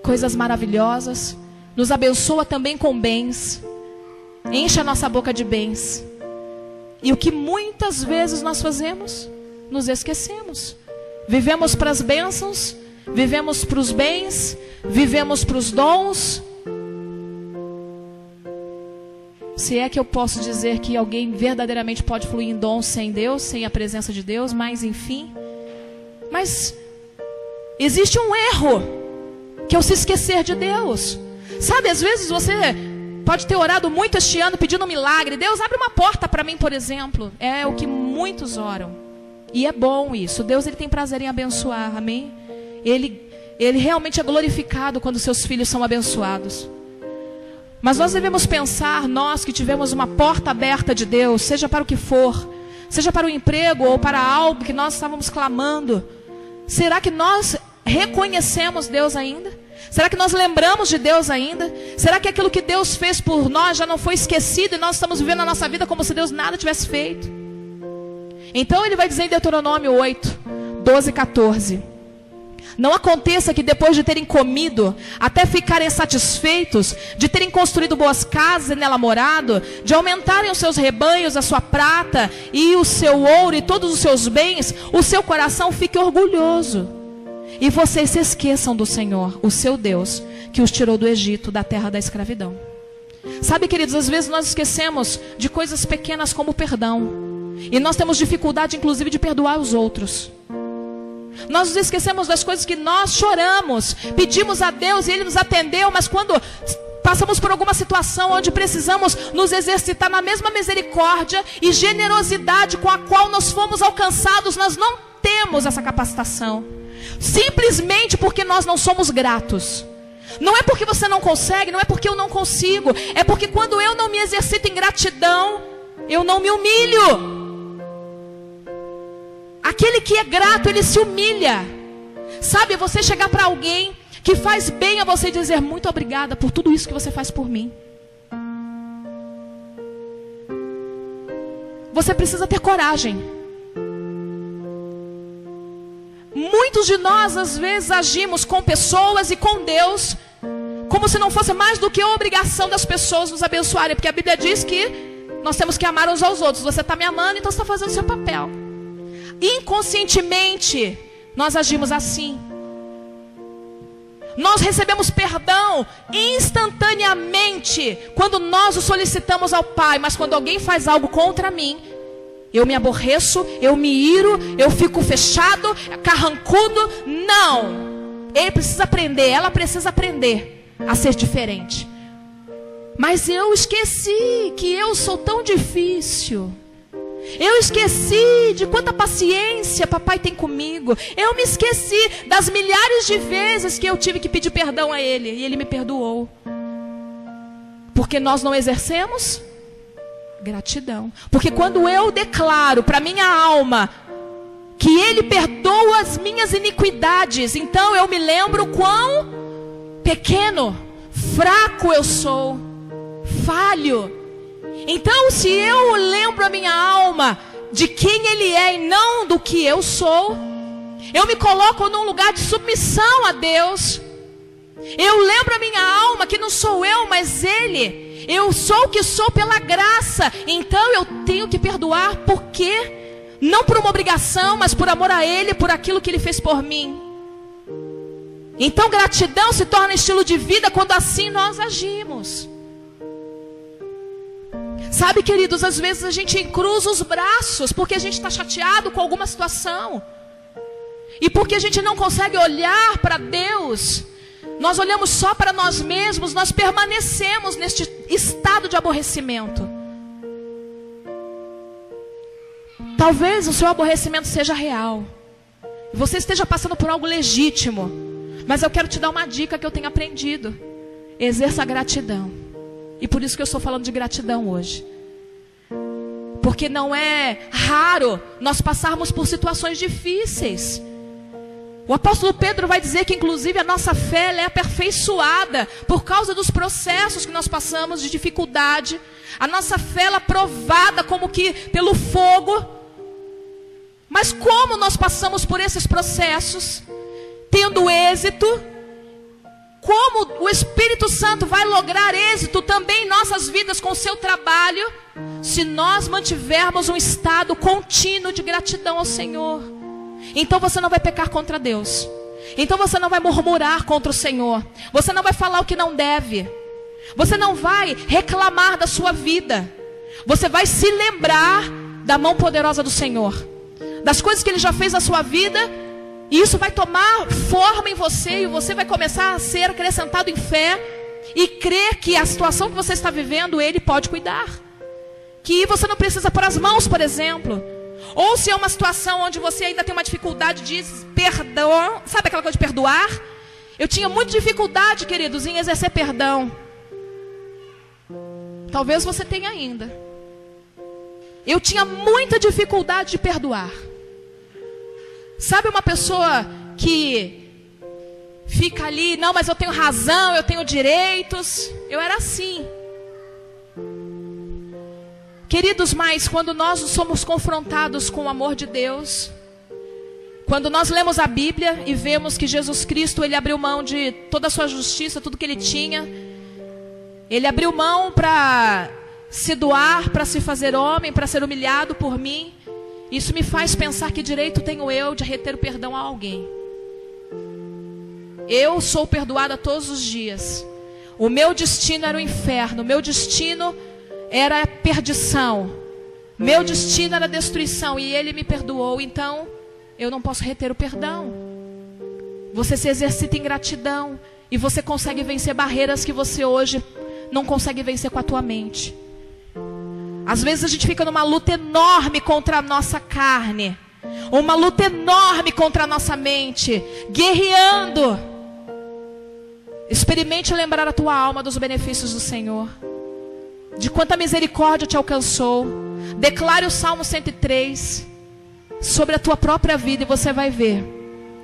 coisas maravilhosas, nos abençoa também com bens, enche a nossa boca de bens. E o que muitas vezes nós fazemos? Nos esquecemos. Vivemos para as bênçãos, vivemos para os bens, vivemos para os dons. Se é que eu posso dizer que alguém verdadeiramente pode fluir em dons sem Deus, sem a presença de Deus, mas enfim. Mas existe um erro, que é o se esquecer de Deus. Sabe, às vezes você pode ter orado muito este ano pedindo um milagre. Deus, abre uma porta para mim, por exemplo. É o que muitos oram. E é bom isso. Deus, ele tem prazer em abençoar, amém? Ele realmente é glorificado quando seus filhos são abençoados. Mas nós devemos pensar, nós que tivemos uma porta aberta de Deus, seja para o que for, seja para o emprego ou para algo que nós estávamos clamando, será que nós reconhecemos Deus ainda? Será que nós lembramos de Deus ainda? Será que aquilo que Deus fez por nós já não foi esquecido e nós estamos vivendo a nossa vida como se Deus nada tivesse feito? Então ele vai dizer em Deuteronômio 8, 12 e 14: não aconteça que depois de terem comido, até ficarem satisfeitos, de terem construído boas casas e nela morado, de aumentarem os seus rebanhos, a sua prata e o seu ouro e todos os seus bens, o seu coração fique orgulhoso. E vocês se esqueçam do Senhor, o seu Deus, que os tirou do Egito, da terra da escravidão. Sabe, queridos, às vezes nós esquecemos de coisas pequenas como o perdão. E nós temos dificuldade, inclusive, de perdoar os outros. Nós nos esquecemos das coisas que nós choramos, pedimos a Deus e Ele nos atendeu, mas quando passamos por alguma situação onde precisamos nos exercitar na mesma misericórdia e generosidade com a qual nós fomos alcançados, nós não temos essa capacitação. Simplesmente porque nós não somos gratos. Não é porque você não consegue, não é porque eu não consigo, é porque quando eu não me exercito em gratidão, eu não me humilho. Aquele que é grato, ele se humilha. Sabe, você chegar para alguém que faz bem a você e dizer: muito obrigada por tudo isso que você faz por mim. Você precisa ter coragem. Muitos de nós, às vezes, agimos com pessoas e com Deus como se não fosse mais do que a obrigação das pessoas nos abençoarem. Porque a Bíblia diz que nós temos que amar uns aos outros. Você está me amando, então você está fazendo o seu papel. Inconscientemente, nós agimos assim. Nós recebemos perdão instantaneamente quando nós o solicitamos ao Pai. Mas quando alguém faz algo contra mim, eu me aborreço, eu me iro, eu fico fechado, carrancudo. Não. Ele precisa aprender, ela precisa aprender a ser diferente. Mas eu esqueci que eu sou tão difícil. Eu esqueci de quanta paciência papai tem comigo. Eu me esqueci das milhares de vezes que eu tive que pedir perdão a Ele. E Ele me perdoou. Porque nós não exercemos gratidão. Porque quando eu declaro para minha alma que Ele perdoa as minhas iniquidades, então eu me lembro quão pequeno, fraco eu sou, falho. Então, se eu lembro a minha alma de quem Ele é e não do que eu sou, eu me coloco num lugar de submissão a Deus. Eu lembro a minha alma que não sou eu, mas Ele. Eu sou o que sou pela graça. Então eu tenho que perdoar, porque não por uma obrigação, mas por amor a Ele, por aquilo que Ele fez por mim. Então gratidão se torna estilo de vida quando assim nós agimos. Sabe, queridos, às vezes a gente cruza os braços porque a gente está chateado com alguma situação. E porque a gente não consegue olhar para Deus, nós olhamos só para nós mesmos, nós permanecemos neste estado de aborrecimento. Talvez o seu aborrecimento seja real. Você esteja passando por algo legítimo. Mas eu quero te dar uma dica que eu tenho aprendido. Exerça a gratidão. E por isso que eu estou falando de gratidão hoje. Porque não é raro nós passarmos por situações difíceis. O apóstolo Pedro vai dizer que inclusive a nossa fé ela é aperfeiçoada por causa dos processos que nós passamos de dificuldade. A nossa fé ela é provada como que pelo fogo. Mas como nós passamos por esses processos, tendo êxito, como o Espírito Santo vai lograr êxito também em nossas vidas com o seu trabalho, se nós mantivermos um estado contínuo de gratidão ao Senhor. Então você não vai pecar contra Deus. Então você não vai murmurar contra o Senhor. Você não vai falar o que não deve. Você não vai reclamar da sua vida. Você vai se lembrar da mão poderosa do Senhor, das coisas que Ele já fez na sua vida. E isso vai tomar forma em você. E você vai começar a ser acrescentado em fé. E crer que a situação que você está vivendo, Ele pode cuidar. Que você não precisa pôr as mãos, por exemplo. Ou se é uma situação onde você ainda tem uma dificuldade de perdão, sabe aquela coisa de perdoar? Eu tinha muita dificuldade, queridos, em exercer perdão. Talvez você tenha ainda. Eu tinha muita dificuldade de perdoar. Sabe uma pessoa que fica ali, não, mas eu tenho razão, eu tenho direitos. Eu era assim. Queridos, mas quando nós somos confrontados com o amor de Deus, quando nós lemos a Bíblia e vemos que Jesus Cristo, Ele abriu mão de toda a sua justiça, tudo que Ele tinha, Ele abriu mão para se doar, para se fazer homem, para ser humilhado por mim, isso me faz pensar que direito tenho eu de reter o perdão a alguém. Eu sou perdoada todos os dias. O meu destino era o inferno, o meu destino era a perdição, meu destino era a destruição, e Ele me perdoou. Então eu não posso reter o perdão. Você se exercita em gratidão, e você consegue vencer barreiras que você hoje não consegue vencer com a tua mente. Às vezes a gente fica numa luta enorme contra a nossa carne, uma luta enorme contra a nossa mente, guerreando. Experimente lembrar a tua alma dos benefícios do Senhor, de quanta misericórdia te alcançou. Declare o Salmo 103 sobre a tua própria vida, e você vai ver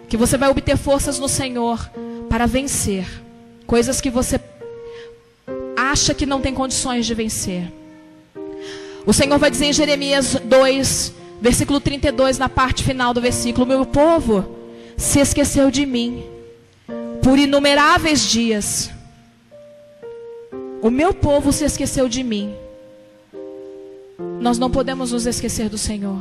que você vai obter forças no Senhor para vencer coisas que você acha que não tem condições de vencer. O Senhor vai dizer em Jeremias 2, versículo 32, na parte final do versículo: meu povo se esqueceu de mim por inumeráveis dias. O meu povo se esqueceu de mim. Nós não podemos nos esquecer do Senhor.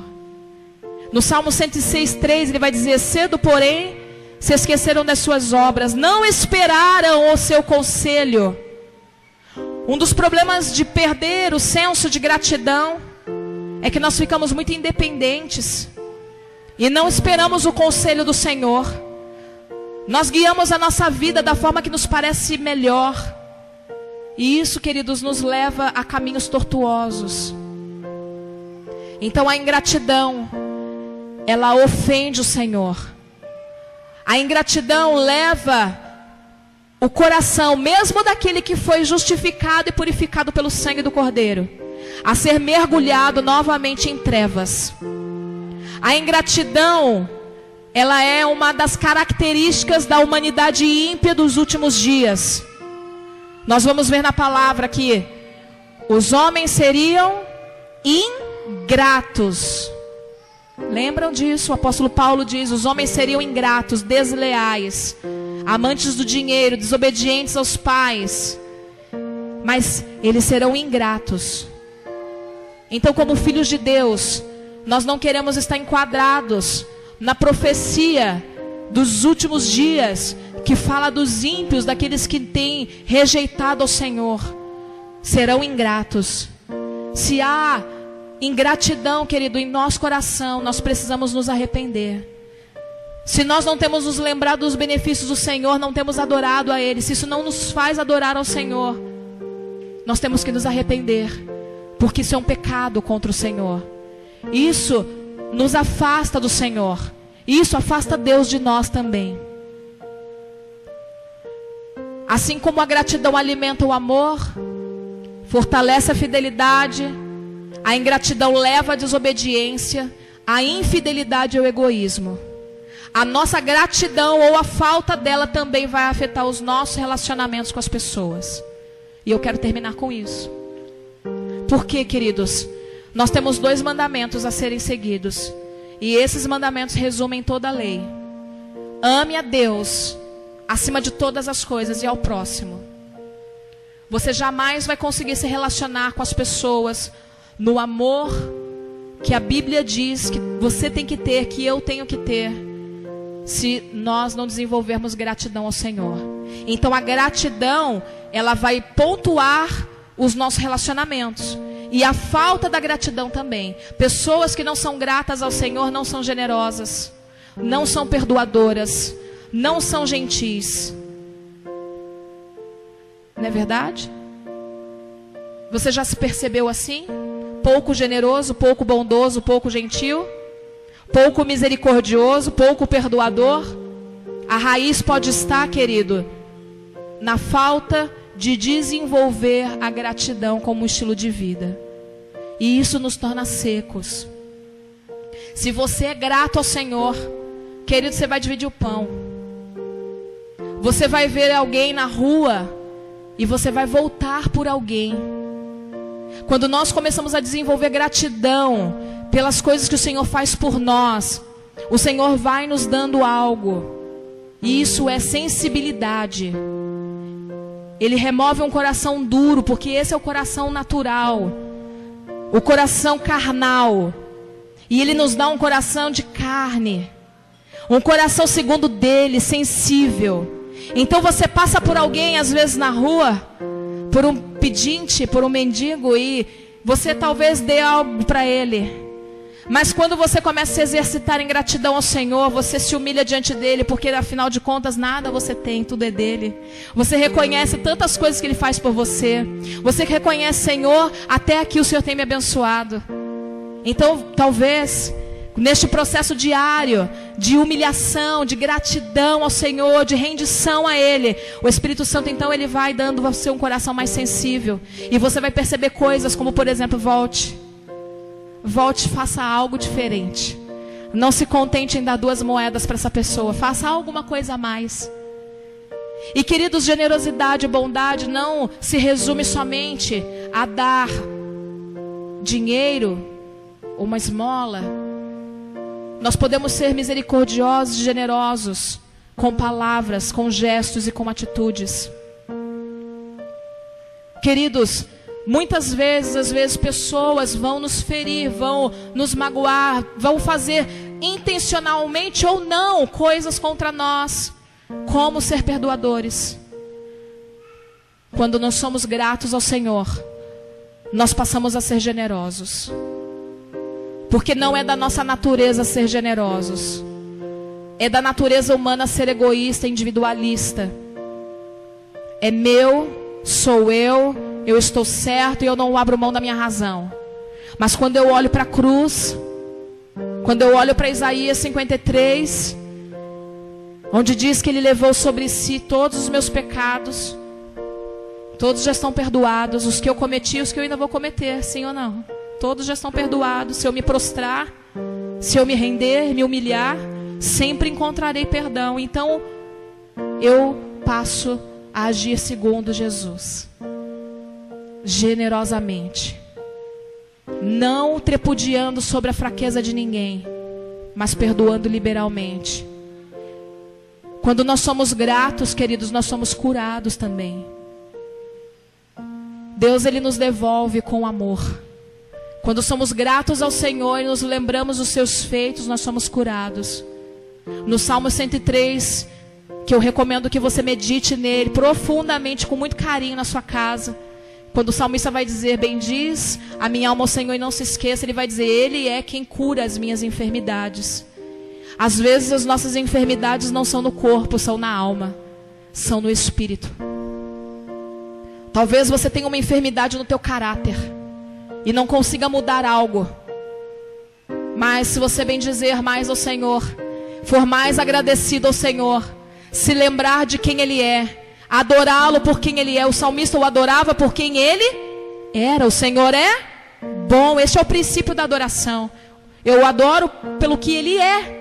No Salmo 106, 3, ele vai dizer: cedo, porém, se esqueceram das suas obras, não esperaram o seu conselho. Um dos problemas de perder o senso de gratidão é que nós ficamos muito independentes e não esperamos o conselho do Senhor. Nós guiamos a nossa vida da forma que nos parece melhor, e isso, queridos, nos leva a caminhos tortuosos. Então a ingratidão, ela ofende o Senhor. A ingratidão leva o coração, mesmo daquele que foi justificado e purificado pelo sangue do Cordeiro, a ser mergulhado novamente em trevas. A ingratidão, ela é uma das características da humanidade ímpia dos últimos dias. Nós vamos ver na palavra que os homens seriam ingratos. Lembram disso? O apóstolo Paulo diz: os homens seriam ingratos, desleais, amantes do dinheiro, desobedientes aos pais. Mas eles serão ingratos. Então, como filhos de Deus, nós não queremos estar enquadrados na profecia dos últimos dias, que fala dos ímpios, daqueles que têm rejeitado ao Senhor. Serão ingratos. Se há ingratidão, querido, em nosso coração, nós precisamos nos arrepender. Se nós não temos nos lembrado dos benefícios do Senhor, não temos adorado a Ele, se isso não nos faz adorar ao Senhor, nós temos que nos arrepender, porque isso é um pecado contra o Senhor. Isso nos afasta do Senhor, e isso afasta Deus de nós também. Assim como a gratidão alimenta o amor, fortalece a fidelidade, a ingratidão leva à desobediência, a infidelidade ao egoísmo. A nossa gratidão ou a falta dela também vai afetar os nossos relacionamentos com as pessoas. E eu quero terminar com isso. Porque, queridos, nós temos 2 mandamentos a serem seguidos. E esses mandamentos resumem toda a lei. Ame a Deus acima de todas as coisas e ao próximo. Você jamais vai conseguir se relacionar com as pessoas no amor que a Bíblia diz que você tem que ter, que eu tenho que ter, se nós não desenvolvermos gratidão ao Senhor. Então a gratidão, ela vai pontuar os nossos relacionamentos. E a falta da gratidão também. Pessoas que não são gratas ao Senhor não são generosas, não são perdoadoras, não são gentis. Não é verdade? Você já se percebeu assim? pouco generoso, pouco bondoso, pouco gentil, pouco misericordioso, pouco perdoador. A raiz pode estar, querido, na falta de desenvolver a gratidão como estilo de vida. E isso nos torna secos. Se você é grato ao Senhor, querido, você vai dividir o pão. Você vai ver alguém na rua e você vai voltar por alguém. Quando nós começamos a desenvolver gratidão pelas coisas que o Senhor faz por nós, o Senhor vai nos dando algo. E isso é sensibilidade. Ele remove um coração duro, porque esse é o coração natural, o coração carnal. E Ele nos dá um coração de carne, um coração segundo dele, sensível. Então você passa por alguém, às vezes na rua, por um pedinte, por um mendigo, e você talvez dê algo para ele. Mas quando você começa a se exercitar em gratidão ao Senhor, você se humilha diante dele, porque afinal de contas nada você tem, tudo é dele. Você reconhece tantas coisas que ele faz por você. Você reconhece, Senhor, até aqui o Senhor tem me abençoado. Então talvez neste processo diário de humilhação, de gratidão ao Senhor, de rendição a Ele, o Espírito Santo então ele vai dando a você um coração mais sensível. E você vai perceber coisas como, por exemplo, volte, faça algo diferente. Não se contente em dar 2 moedas para essa pessoa, faça alguma coisa a mais. E queridos, generosidade e bondade não se resume somente a dar dinheiro, uma esmola. Nós podemos ser misericordiosos e generosos com palavras, com gestos e com atitudes. Queridos, muitas vezes, às vezes pessoas vão nos ferir, vão nos magoar, vão fazer intencionalmente ou não coisas contra nós. Como ser perdoadores? Quando nós somos gratos ao Senhor, nós passamos a ser generosos. Porque não é da nossa natureza ser generosos. É da natureza humana ser egoísta, individualista. É meu, sou eu estou certo e eu não abro mão da minha razão. Mas quando eu olho para a cruz, quando eu olho para Isaías 53, onde diz que Ele levou sobre si todos os meus pecados, todos já estão perdoados, os que eu cometi e os que eu ainda vou cometer, sim ou não? Todos já estão perdoados. Se eu me prostrar, se eu me render, me humilhar, sempre encontrarei perdão. Então, eu passo a agir segundo Jesus. Generosamente. Não trepudiando sobre a fraqueza de ninguém, mas perdoando liberalmente. Quando nós somos gratos, queridos, nós somos curados também. Deus, Ele nos devolve com amor. Quando somos gratos ao Senhor e nos lembramos dos seus feitos, nós somos curados. No Salmo 103, que eu recomendo que você medite nele profundamente, com muito carinho na sua casa. Quando o salmista vai dizer, bendiz a minha alma ao Senhor e não se esqueça, ele vai dizer, Ele é quem cura as minhas enfermidades. Às vezes as nossas enfermidades não são no corpo, são na alma, são no espírito. Talvez você tenha uma enfermidade no teu caráter e não consiga mudar algo. Mas se você bendizer mais ao Senhor, for mais agradecido ao Senhor, se lembrar de quem Ele é, adorá-lo por quem Ele é. O salmista o adorava por quem Ele era. O Senhor é bom. Este é o princípio da adoração. Eu o adoro pelo que Ele é.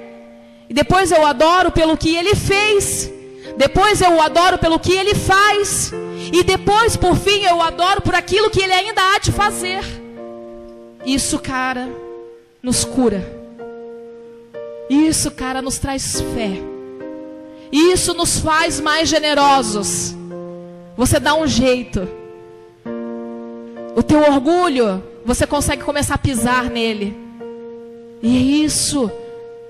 E depois eu o adoro pelo que Ele fez. Depois eu o adoro pelo que Ele faz. E depois, por fim, eu o adoro por aquilo que Ele ainda há de fazer. Isso, cara, nos cura. Isso, cara, nos traz fé. Isso nos faz mais generosos. Você dá um jeito. O teu orgulho, você consegue começar a pisar nele. E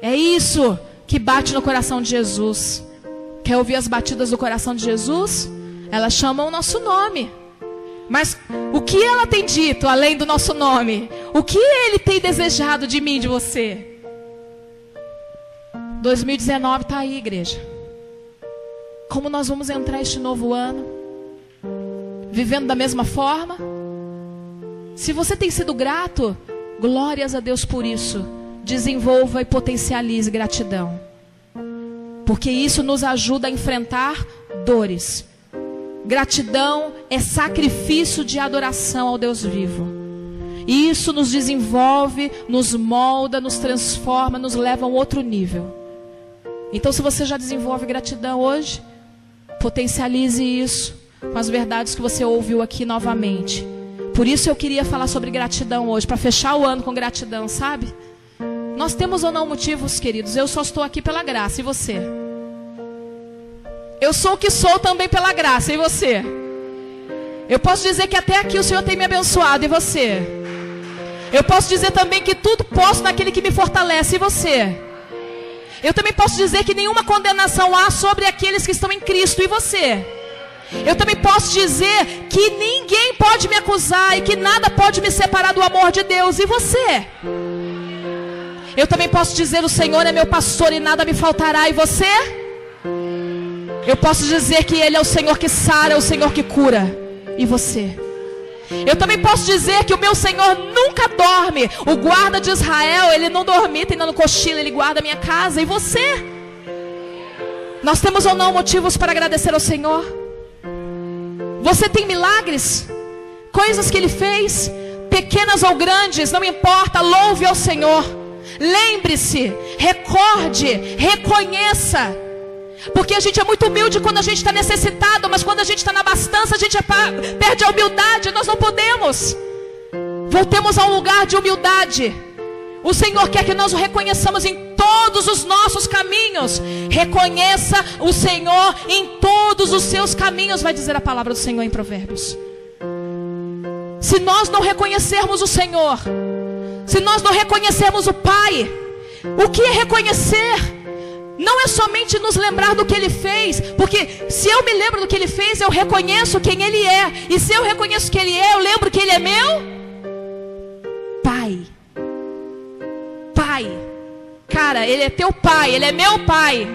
é isso que bate no coração de Jesus. Quer ouvir as batidas do coração de Jesus? Elas chamam o nosso nome. Mas o que ela tem dito além do nosso nome? O que Ele tem desejado de mim, de você? 2019 está aí, igreja. Como nós vamos entrar este novo ano? Vivendo da mesma forma? Se você tem sido grato, glórias a Deus por isso. Desenvolva e potencialize gratidão. Porque isso nos ajuda a enfrentar dores. Gratidão é sacrifício de adoração ao Deus vivo. E isso nos desenvolve, nos molda, nos transforma, nos leva a um outro nível. Então, se você já desenvolve gratidão hoje, potencialize isso com as verdades que você ouviu aqui novamente. Por isso eu queria falar sobre gratidão hoje, para fechar o ano com gratidão, sabe? Nós temos ou não motivos, queridos? Eu só estou aqui pela graça, e você? Eu sou o que sou também pela graça, e você? Eu posso dizer que até aqui o Senhor tem me abençoado, e você? Eu posso dizer também que tudo posso naquele que me fortalece, e você? Eu também posso dizer que nenhuma condenação há sobre aqueles que estão em Cristo, e você? Eu também posso dizer que ninguém pode me acusar e que nada pode me separar do amor de Deus, e você? Eu também posso dizer: o Senhor é meu pastor e nada me faltará, e você? Eu posso dizer que Ele é o Senhor que sara, é o Senhor que cura, e você? Eu também posso dizer que o meu Senhor nunca dorme. O guarda de Israel, ele não dormita e não cochila, ele guarda a minha casa, e você? Nós temos ou não motivos para agradecer ao Senhor? Você tem milagres, coisas que Ele fez, pequenas ou grandes, não importa, louve ao Senhor. Lembre-se, recorde, reconheça. Porque a gente é muito humilde quando a gente está necessitado, mas quando a gente está na abastança, a gente perde a humildade. Nós não podemos. Voltemos a um lugar de humildade. O Senhor quer que nós o reconheçamos em todos os nossos caminhos. Reconheça o Senhor em todos os seus caminhos, vai dizer a palavra do Senhor em Provérbios. Se nós não reconhecermos o Senhor, se nós não reconhecermos o Pai, o que é reconhecer? Não é somente nos lembrar do que Ele fez, porque se eu me lembro do que Ele fez, eu reconheço quem Ele é. E se eu reconheço quem Ele é, eu lembro que Ele é meu Pai. Pai. Cara, Ele é teu Pai, Ele é meu Pai.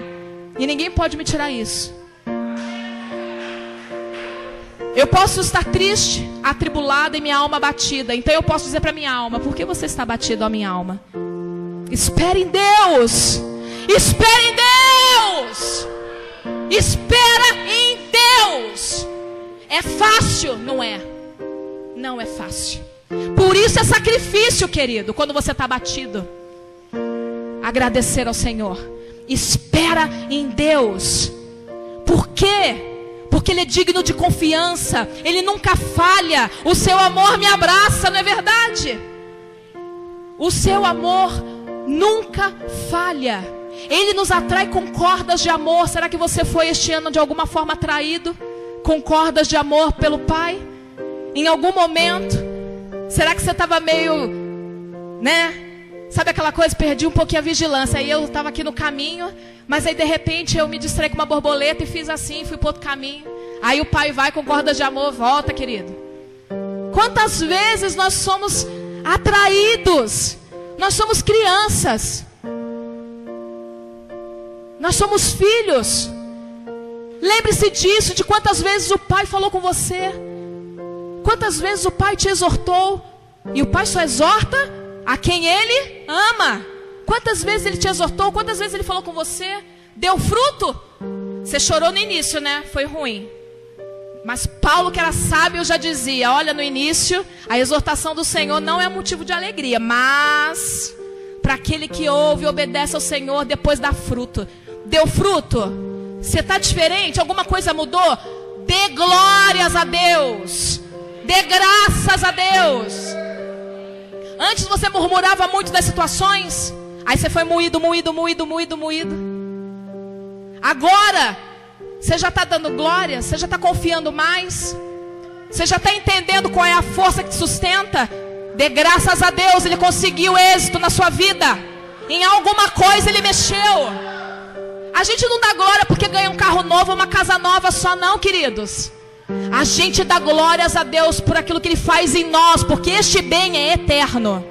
E ninguém pode me tirar isso. Eu posso estar triste, atribulada e minha alma abatida. Então eu posso dizer para minha alma: por que você está abatido, ó minha alma? Espere em Deus. Espera em Deus. Espera em Deus. É fácil? Não é. Não é fácil. Por isso é sacrifício, querido, quando você está abatido. Agradecer ao Senhor. Espera em Deus. Por quê? Porque Ele é digno de confiança. Ele nunca falha. O seu amor me abraça, não é verdade? O seu amor nunca falha. Ele nos atrai com cordas de amor. Será que você foi este ano de alguma forma atraído com cordas de amor pelo Pai? Em algum momento? Será que você estava meio, sabe aquela coisa, perdi um pouquinho a vigilância. Aí eu estava aqui no caminho, mas aí de repente eu me distraí com uma borboleta e fiz assim, fui para outro caminho. Aí o Pai vai com cordas de amor, volta, querido. Quantas vezes nós somos atraídos? Nós somos crianças. Nós somos filhos. Lembre-se disso, de quantas vezes o Pai falou com você. Quantas vezes o Pai te exortou. E o Pai só exorta a quem Ele ama. Quantas vezes Ele te exortou? Quantas vezes Ele falou com você? Deu fruto? Você chorou no início, né? Foi ruim. Mas Paulo, que era sábio, já dizia: olha, no início a exortação do Senhor não é motivo de alegria, mas para aquele que ouve e obedece ao Senhor, depois dá fruto. Deu fruto? Você está diferente? Alguma coisa mudou? Dê glórias a Deus. Dê graças a Deus. Antes você murmurava muito das situações. Aí você foi moído. Agora você já está dando glória. Você já está confiando mais. Você já está entendendo qual é a força que te sustenta. Dê graças a Deus. Ele conseguiu êxito na sua vida. Em alguma coisa Ele mexeu. A gente não dá glória porque ganha um carro novo, uma casa nova só não, queridos. A gente dá glórias a Deus por aquilo que Ele faz em nós, porque este bem é eterno.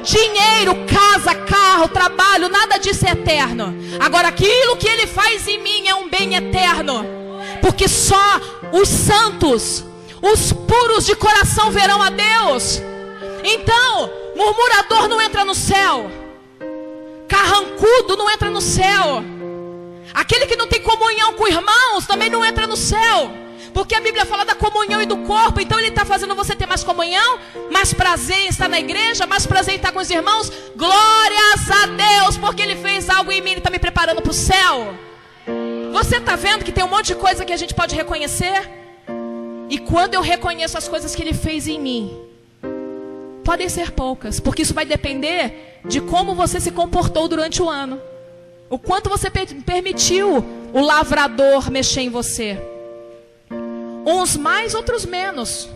Dinheiro, casa, carro, trabalho, nada disso é eterno. Agora aquilo que Ele faz em mim é um bem eterno. Porque só os santos, Os puros de coração verão a Deus. Então, murmurador não entra no céu. Carrancudo não entra no céu. Aquele que não tem comunhão com irmãos também não entra no céu. Porque a Bíblia fala da comunhão e do corpo. Então ele está fazendo você ter mais comunhão, mais prazer em estar na igreja, mais prazer em estar com os irmãos. Glórias a Deus, porque ele fez algo em mim, ele está me preparando para o céu. Você está vendo que tem um monte de coisa que a gente pode reconhecer? E quando eu reconheço as coisas que ele fez em mim, podem ser poucas, porque isso vai depender de como você se comportou durante o ano. O quanto você permitiu o lavrador mexer em você. Uns mais, outros menos.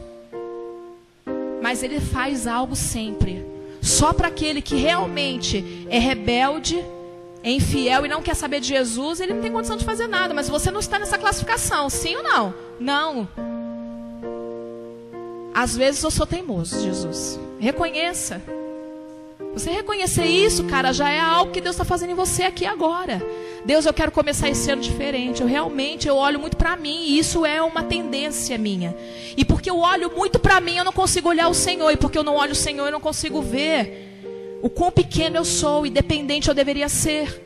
Mas ele faz algo sempre. Só para aquele que realmente é rebelde, é infiel e não quer saber de Jesus, ele não tem condição de fazer nada. Mas você não está nessa classificação, sim ou não? Não. Às vezes eu sou teimoso, Jesus. Reconheça. Você reconhecer isso, cara, já é algo que Deus está fazendo em você aqui agora. Deus, eu quero começar esse ano diferente. Eu olho muito para mim, e isso é uma tendência minha. E porque eu olho muito para mim, eu não consigo olhar o Senhor. E porque eu não olho o Senhor, eu não consigo ver o quão pequeno eu sou e dependente eu deveria ser.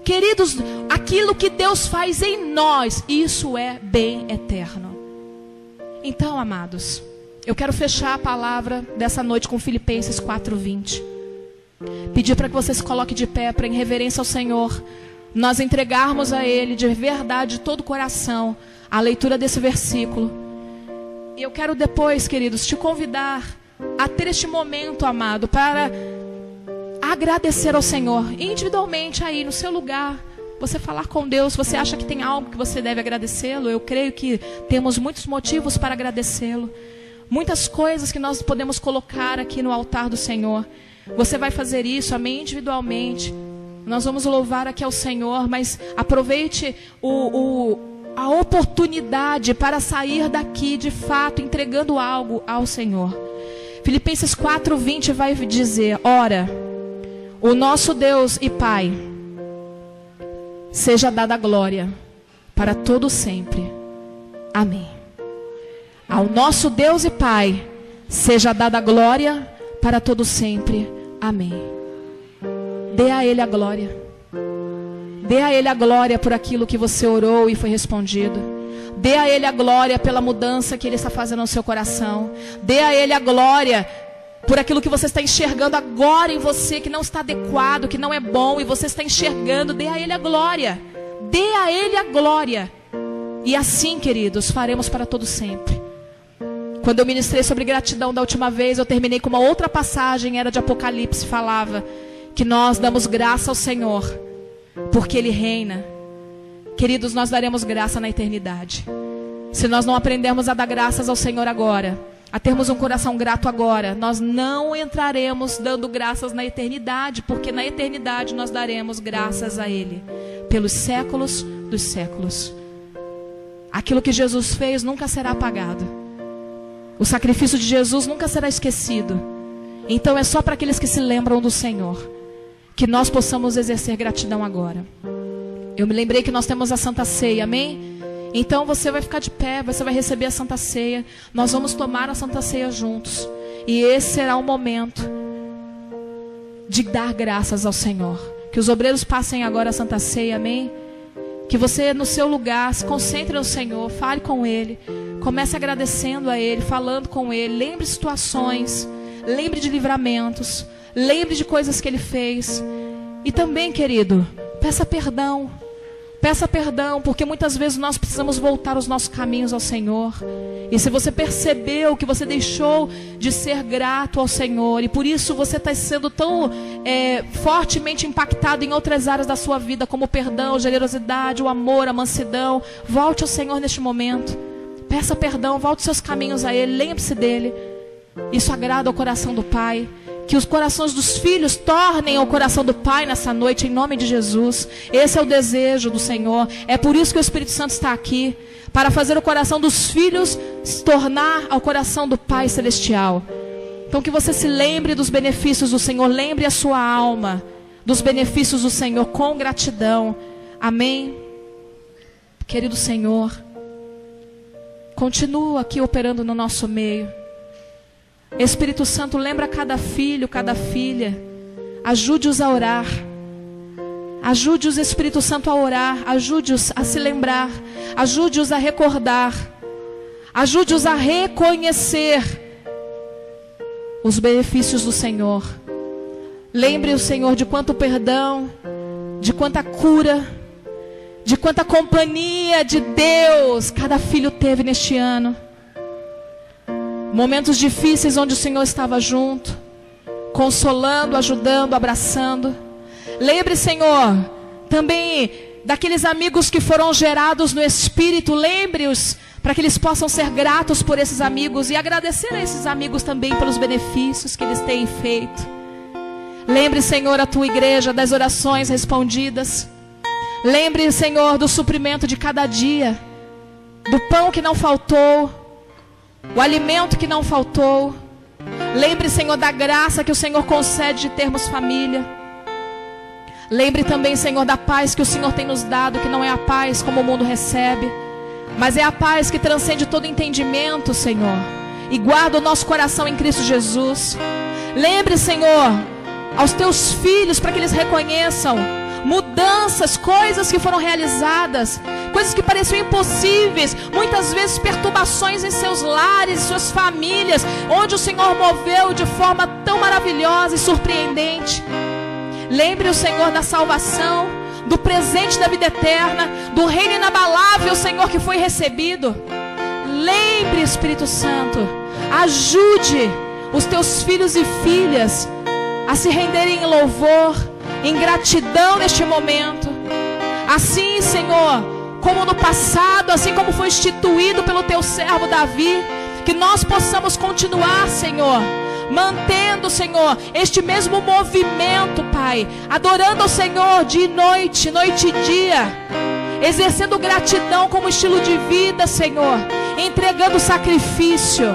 Queridos, aquilo que Deus faz em nós, isso é bem eterno. Então, amados, eu quero fechar a palavra dessa noite com Filipenses 4:20. Pedir para que você se coloque de pé, para em reverência ao Senhor, nós entregarmos a Ele de verdade, de todo o coração, a leitura desse versículo. E eu quero depois, queridos, te convidar a ter este momento, amado, para agradecer ao Senhor, individualmente aí, no seu lugar. Você falar com Deus, você acha que tem algo que você deve agradecê-lo? Eu creio que temos muitos motivos para agradecê-lo. Muitas coisas que nós podemos colocar aqui no altar do Senhor. Você vai fazer isso, amém, individualmente. Nós vamos louvar aqui ao Senhor, mas aproveite a oportunidade para sair daqui, de fato, entregando algo ao Senhor. Filipenses 4:20 vai dizer: ora, o nosso Deus e Pai, seja dada a glória para todo sempre. Amém. Ao nosso Deus e Pai, seja dada a glória para todo sempre. Amém. Dê a Ele a glória. Dê a Ele a glória por aquilo que você orou e foi respondido. Dê a Ele a glória pela mudança que Ele está fazendo no seu coração. Dê a Ele a glória por aquilo que você está enxergando agora em você, que não está adequado, que não é bom, e você está enxergando. Dê a Ele a glória. Dê a Ele a glória. E assim, queridos, faremos para todo sempre. Quando eu ministrei sobre gratidão da última vez, eu terminei com uma outra passagem, era de Apocalipse, falava que nós damos graça ao Senhor, porque Ele reina. Queridos, nós daremos graça na eternidade. Se nós não aprendermos a dar graças ao Senhor agora, a termos um coração grato agora, nós não entraremos dando graças na eternidade, porque na eternidade nós daremos graças a Ele, pelos séculos dos séculos. Aquilo que Jesus fez nunca será apagado. O sacrifício de Jesus nunca será esquecido. Então é só para aqueles que se lembram do Senhor que nós possamos exercer gratidão agora. Eu me lembrei que nós temos a Santa Ceia, amém? Então você vai ficar de pé, você vai receber a Santa Ceia. Nós vamos tomar a Santa Ceia juntos. E esse será o momento de dar graças ao Senhor. Que os obreiros passem agora a Santa Ceia, amém? Que você no seu lugar se concentre no Senhor, fale com Ele. Comece agradecendo a Ele, falando com Ele. Lembre situações, lembre de livramentos, lembre de coisas que Ele fez. E também, querido, peça perdão. Peça perdão, porque muitas vezes nós precisamos voltar os nossos caminhos ao Senhor. E se você percebeu que você deixou de ser grato ao Senhor, e por isso você está sendo tão fortemente impactado em outras áreas da sua vida, como o perdão, a generosidade, o amor, a mansidão, volte ao Senhor neste momento. Peça perdão, volte seus caminhos a Ele, lembre-se dEle. Isso agrada ao coração do Pai. Que os corações dos filhos tornem ao coração do Pai nessa noite, em nome de Jesus. Esse é o desejo do Senhor. É por isso que o Espírito Santo está aqui, para fazer o coração dos filhos se tornar ao coração do Pai Celestial. Então que você se lembre dos benefícios do Senhor, lembre a sua alma dos benefícios do Senhor com gratidão. Amém? Querido Senhor, continua aqui operando no nosso meio. Espírito Santo, lembra cada filho, cada filha. Ajude-os a orar. Ajude-os, Espírito Santo, a orar. Ajude-os a se lembrar. Ajude-os a recordar. Ajude-os a reconhecer os benefícios do Senhor. Lembre o Senhor de quanto perdão, de quanta cura, de quanta companhia de Deus cada filho teve neste ano. Momentos difíceis onde o Senhor estava junto, consolando, ajudando, abraçando. Lembre, Senhor, também daqueles amigos que foram gerados no Espírito. Lembre-os para que eles possam ser gratos por esses amigos e agradecer a esses amigos também pelos benefícios que eles têm feito. Lembre, Senhor, a tua igreja das orações respondidas. Lembre, Senhor, do suprimento de cada dia, do pão que não faltou, o alimento que não faltou. Lembre, Senhor, da graça que o Senhor concede de termos família. Lembre também, Senhor, da paz que o Senhor tem nos dado, que não é a paz como o mundo recebe, mas é a paz que transcende todo entendimento, Senhor, e guarda o nosso coração em Cristo Jesus. Lembre, Senhor, aos teus filhos, para que eles reconheçam mudanças, coisas que foram realizadas, coisas que pareciam impossíveis, muitas vezes perturbações em seus lares, suas famílias, onde o Senhor moveu de forma tão maravilhosa e surpreendente. Lembre o Senhor da salvação, do presente da vida eterna, do reino inabalável, Senhor, que foi recebido. Lembre, Espírito Santo, ajude os teus filhos e filhas a se renderem em louvor, em gratidão neste momento. Assim, Senhor, como no passado, assim como foi instituído pelo teu servo Davi, que nós possamos continuar, Senhor, mantendo, Senhor, este mesmo movimento, Pai, adorando ao Senhor dia e noite, noite e dia, exercendo gratidão como estilo de vida, Senhor, entregando sacrifício.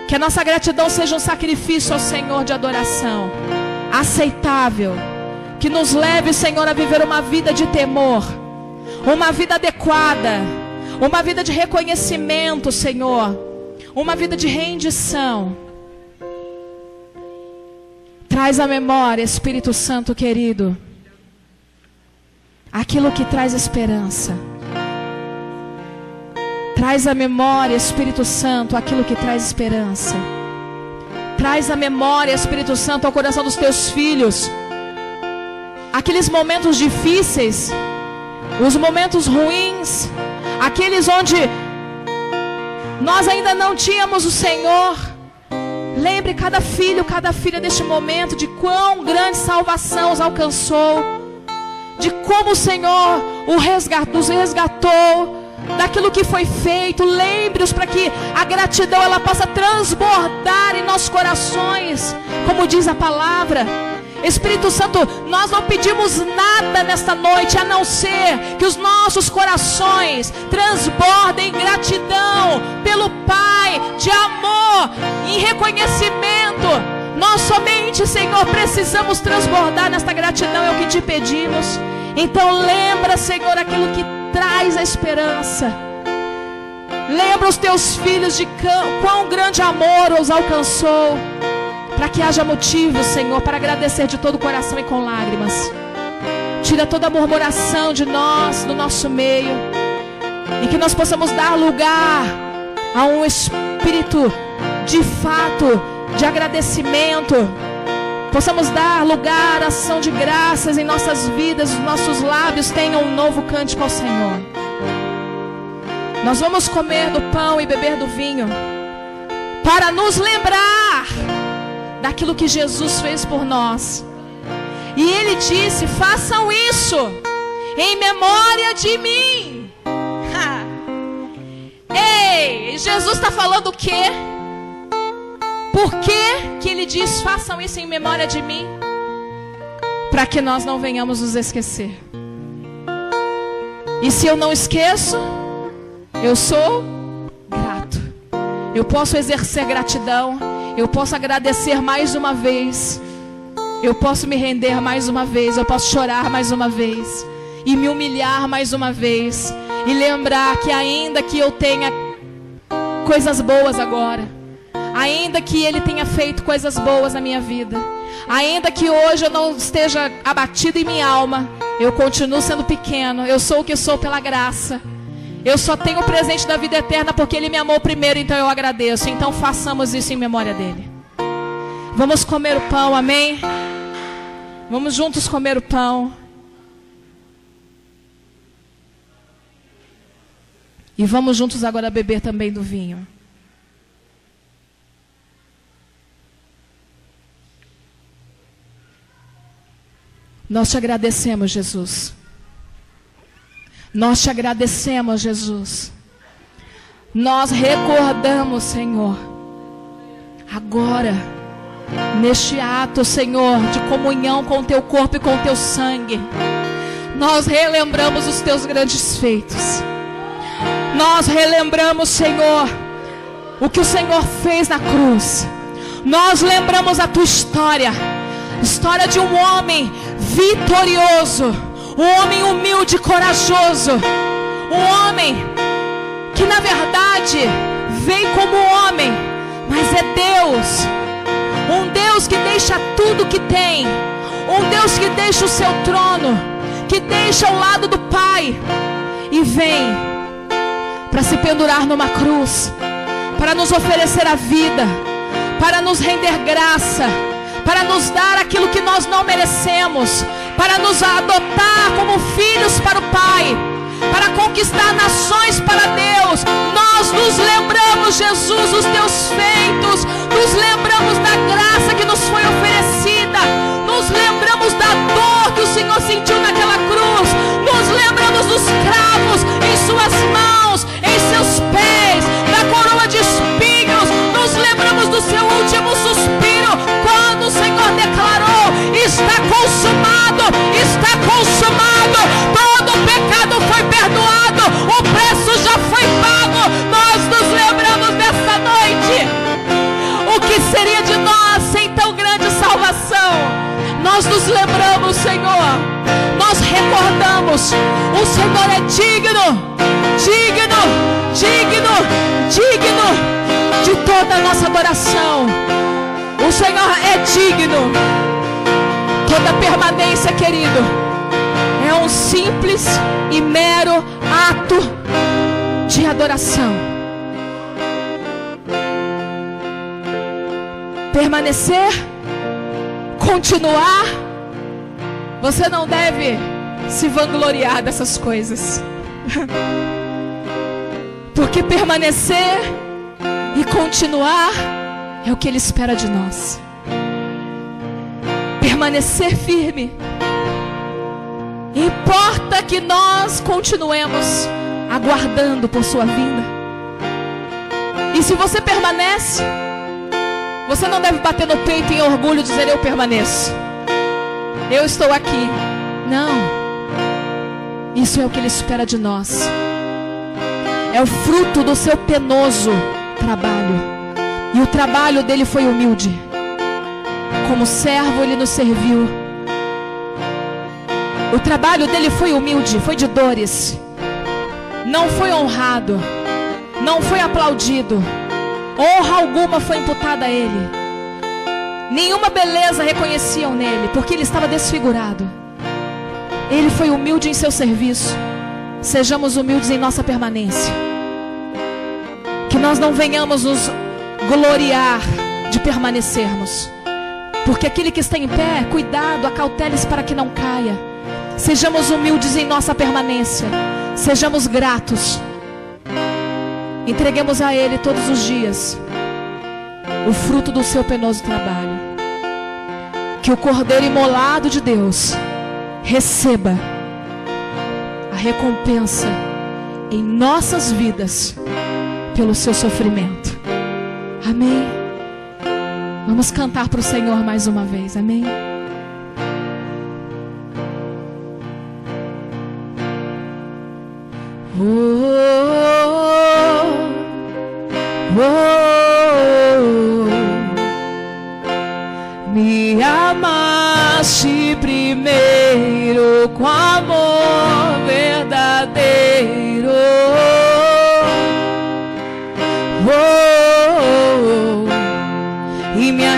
Que a nossa gratidão seja um sacrifício ao Senhor de adoração, aceitável, que nos leve, Senhor, a viver uma vida de temor, uma vida adequada, uma vida de reconhecimento, Senhor, uma vida de rendição. Traz à memória, Espírito Santo querido, aquilo que traz esperança. Traz à memória, Espírito Santo, aquilo que traz esperança. Traz à memória, Espírito Santo, ao coração dos teus filhos aqueles momentos difíceis, os momentos ruins, aqueles onde nós ainda não tínhamos o Senhor. Lembre cada filho, cada filha deste momento, de quão grande salvação os alcançou, de como o Senhor os resgatou daquilo que foi feito. Lembre-os para que a gratidão ela possa transbordar em nossos corações, como diz a palavra. Espírito Santo, nós não pedimos nada nesta noite, a não ser que os nossos corações transbordem em gratidão pelo Pai, de amor, em reconhecimento. Nós somente, Senhor, precisamos transbordar nesta gratidão, é o que te pedimos. Então lembra, Senhor, aquilo que traz a esperança. Lembra os teus filhos de quão grande amor os alcançou, para que haja motivo, Senhor, para agradecer de todo o coração e com lágrimas. Tira toda a murmuração de nós, do nosso meio, e que nós possamos dar lugar a um espírito de fato, de agradecimento. Possamos dar lugar à ação de graças em nossas vidas, os nossos lábios tenham um novo cântico ao Senhor. Nós vamos comer do pão e beber do vinho para nos lembrar daquilo que Jesus fez por nós. E Ele disse: façam isso em memória de mim. Ei, Jesus está falando o quê? Por que Ele diz: façam isso em memória de mim? Para que nós não venhamos nos esquecer. E se eu não esqueço, eu sou grato. Eu posso exercer gratidão. Eu posso agradecer mais uma vez. Eu posso me render mais uma vez. Eu posso chorar mais uma vez. E me humilhar mais uma vez. E lembrar que ainda que eu tenha coisas boas agora. Ainda que Ele tenha feito coisas boas na minha vida, ainda que hoje eu não esteja abatido em minha alma, eu continuo sendo pequeno. Eu sou o que sou pela graça. Eu só tenho o presente da vida eterna porque Ele me amou primeiro, então eu agradeço. Então façamos isso em memória dEle. Vamos comer o pão, amém? Vamos juntos comer o pão. E vamos juntos agora beber também do vinho. Nós te agradecemos, Jesus. Nós te agradecemos, Jesus. Nós recordamos, Senhor, agora, neste ato, Senhor, de comunhão com o teu corpo e com o teu sangue, nós relembramos os teus grandes feitos. Nós relembramos, Senhor, o que o Senhor fez na cruz. Nós lembramos a tua história, história de um homem vitorioso, um homem humilde e corajoso, um homem que na verdade veio como homem, mas é Deus, um Deus que deixa tudo que tem, um Deus que deixa o seu trono, que deixa ao lado do Pai e vem para se pendurar numa cruz, para nos oferecer a vida, para nos render graça, para nos dar aquilo que nós não merecemos, para nos adotar como filhos para o Pai, para conquistar nações para Deus. Nós nos lembramos, Jesus, dos teus feitos, nos lembramos da graça que nos foi oferecida, nos lembramos da dor que o Senhor sentiu naquela cruz, nos lembramos dos cravos em suas mãos, em seus pés, da coroa de espinhos, nos lembramos do seu último suspiro, quando o Senhor declarou: está consumado, está consumado, todo o pecado foi perdoado, o preço já foi pago. Nós nos lembramos dessa noite. O que seria de nós sem tão grande salvação? Nós nos lembramos, Senhor, nós recordamos, o Senhor é digno, digno, digno, digno de toda a nossa adoração. O Senhor é digno. Toda permanência, querido, é um simples e mero ato de adoração. Permanecer, continuar, você não deve se vangloriar dessas coisas. Porque permanecer e continuar é o que Ele espera de nós. Permanecer firme. Importa que nós continuemos aguardando por sua vinda. E se você permanece, você não deve bater no peito em orgulho e dizer: eu permaneço, eu estou aqui. Não. Isso é o que Ele espera de nós. É o fruto do seu penoso trabalho. E o trabalho dele foi humilde. Como servo Ele nos serviu. O trabalho dele foi humilde, foi de dores. Não foi honrado, não foi aplaudido. Honra alguma foi imputada a Ele. Nenhuma beleza reconheciam nele, porque Ele estava desfigurado. Ele foi humilde em seu serviço. Sejamos humildes em nossa permanência. Que nós não venhamos nos gloriar de permanecermos, porque aquele que está em pé, cuidado, acautele-se para que não caia. Sejamos humildes em nossa permanência. Sejamos gratos. Entreguemos a Ele todos os dias o fruto do seu penoso trabalho. Que o Cordeiro imolado de Deus receba a recompensa em nossas vidas pelo seu sofrimento. Amém. Vamos cantar para o Senhor mais uma vez. Amém. Me amaste primeiro com amor verdadeiro.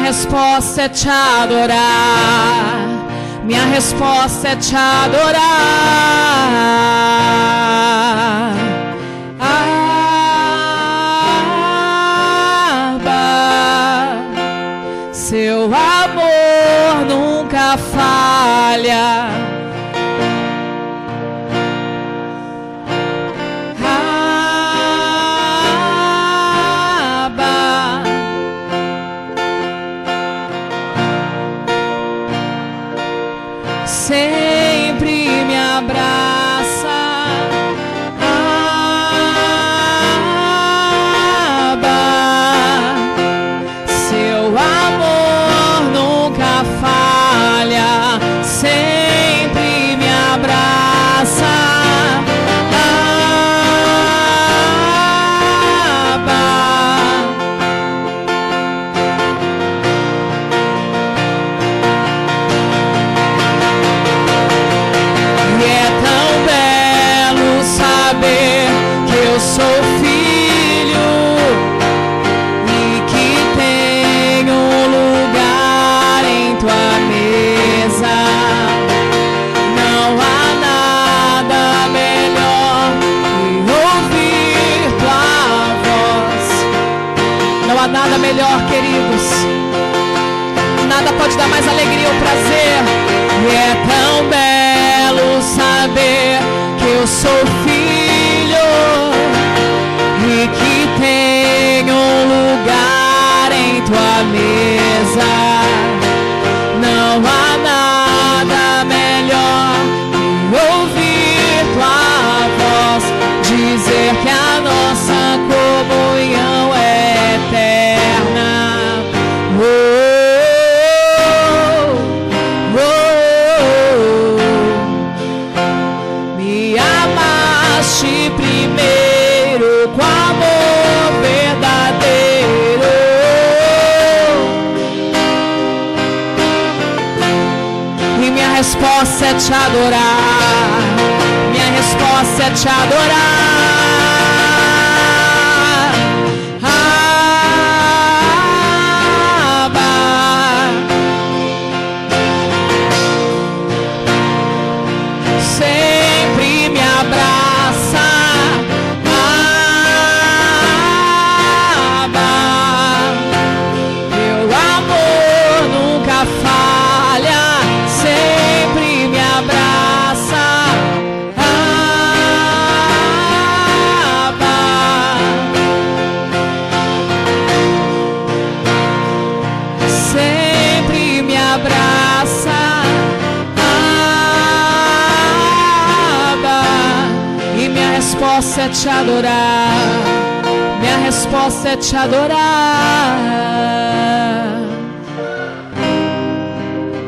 resposta é te adorar. Minha resposta é te adorar. Abba, seu amor nunca falha. Abba, sempre me abraça. Abba, seu amor nunca falha, sempre me abraça. Abba, e é tão belo saber que eu sou filho e que tenho um lugar em tua mesa. Não há nada melhor que ouvir tua voz. Não há nada melhor, queridos. Nada pode dar mais alegria ou prazer. E é tão belo saber que eu sou filho e que tenho um lugar em tua mesa. Não há nada melhor que ouvir tua voz, dizer que a nossa comunhão é eterna. Oh, oh, oh. Me amaste primeiro com amor verdadeiro. E minha resposta é te adorar. Minha resposta é te adorar. Abba, sempre me abraça. Abba, teu amor nunca falha, sempre me abraça. Abba, sempre me abraça. Abba, e minha resposta é te adorar. Minha resposta é te adorar.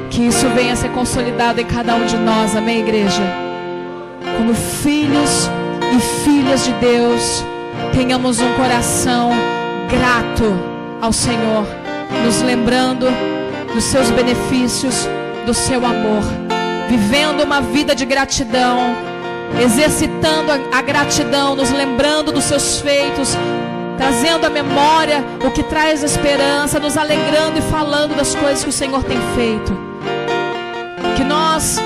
Que isso venha a ser consolidado em cada um de nós, amém, igreja? Como filhos e filhas de Deus, tenhamos um coração grato ao Senhor, nos lembrando dos seus benefícios, do seu amor, vivendo uma vida de gratidão, exercitando a gratidão, nos lembrando dos seus feitos, trazendo à memória o que traz esperança, nos alegrando e falando das coisas que o Senhor tem feito. Que nós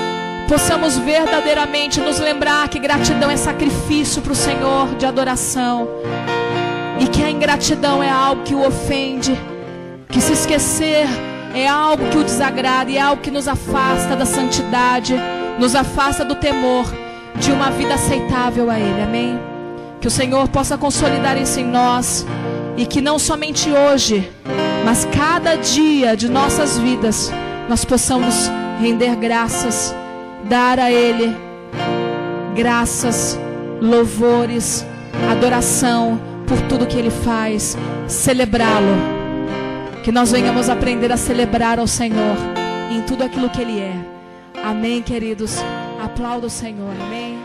possamos verdadeiramente nos lembrar que gratidão é sacrifício para o Senhor de adoração, e que a ingratidão é algo que o ofende, que se esquecer é algo que o desagrada e é algo que nos afasta da santidade, nos afasta do temor de uma vida aceitável a Ele, amém? Que o Senhor possa consolidar isso em nós, e que não somente hoje, mas cada dia de nossas vidas nós possamos render graças, dar a Ele graças, louvores, adoração por tudo que Ele faz, celebrá-lo. Que nós venhamos aprender a celebrar ao Senhor em tudo aquilo que Ele é. Amém, queridos? Aplauda o Senhor, amém?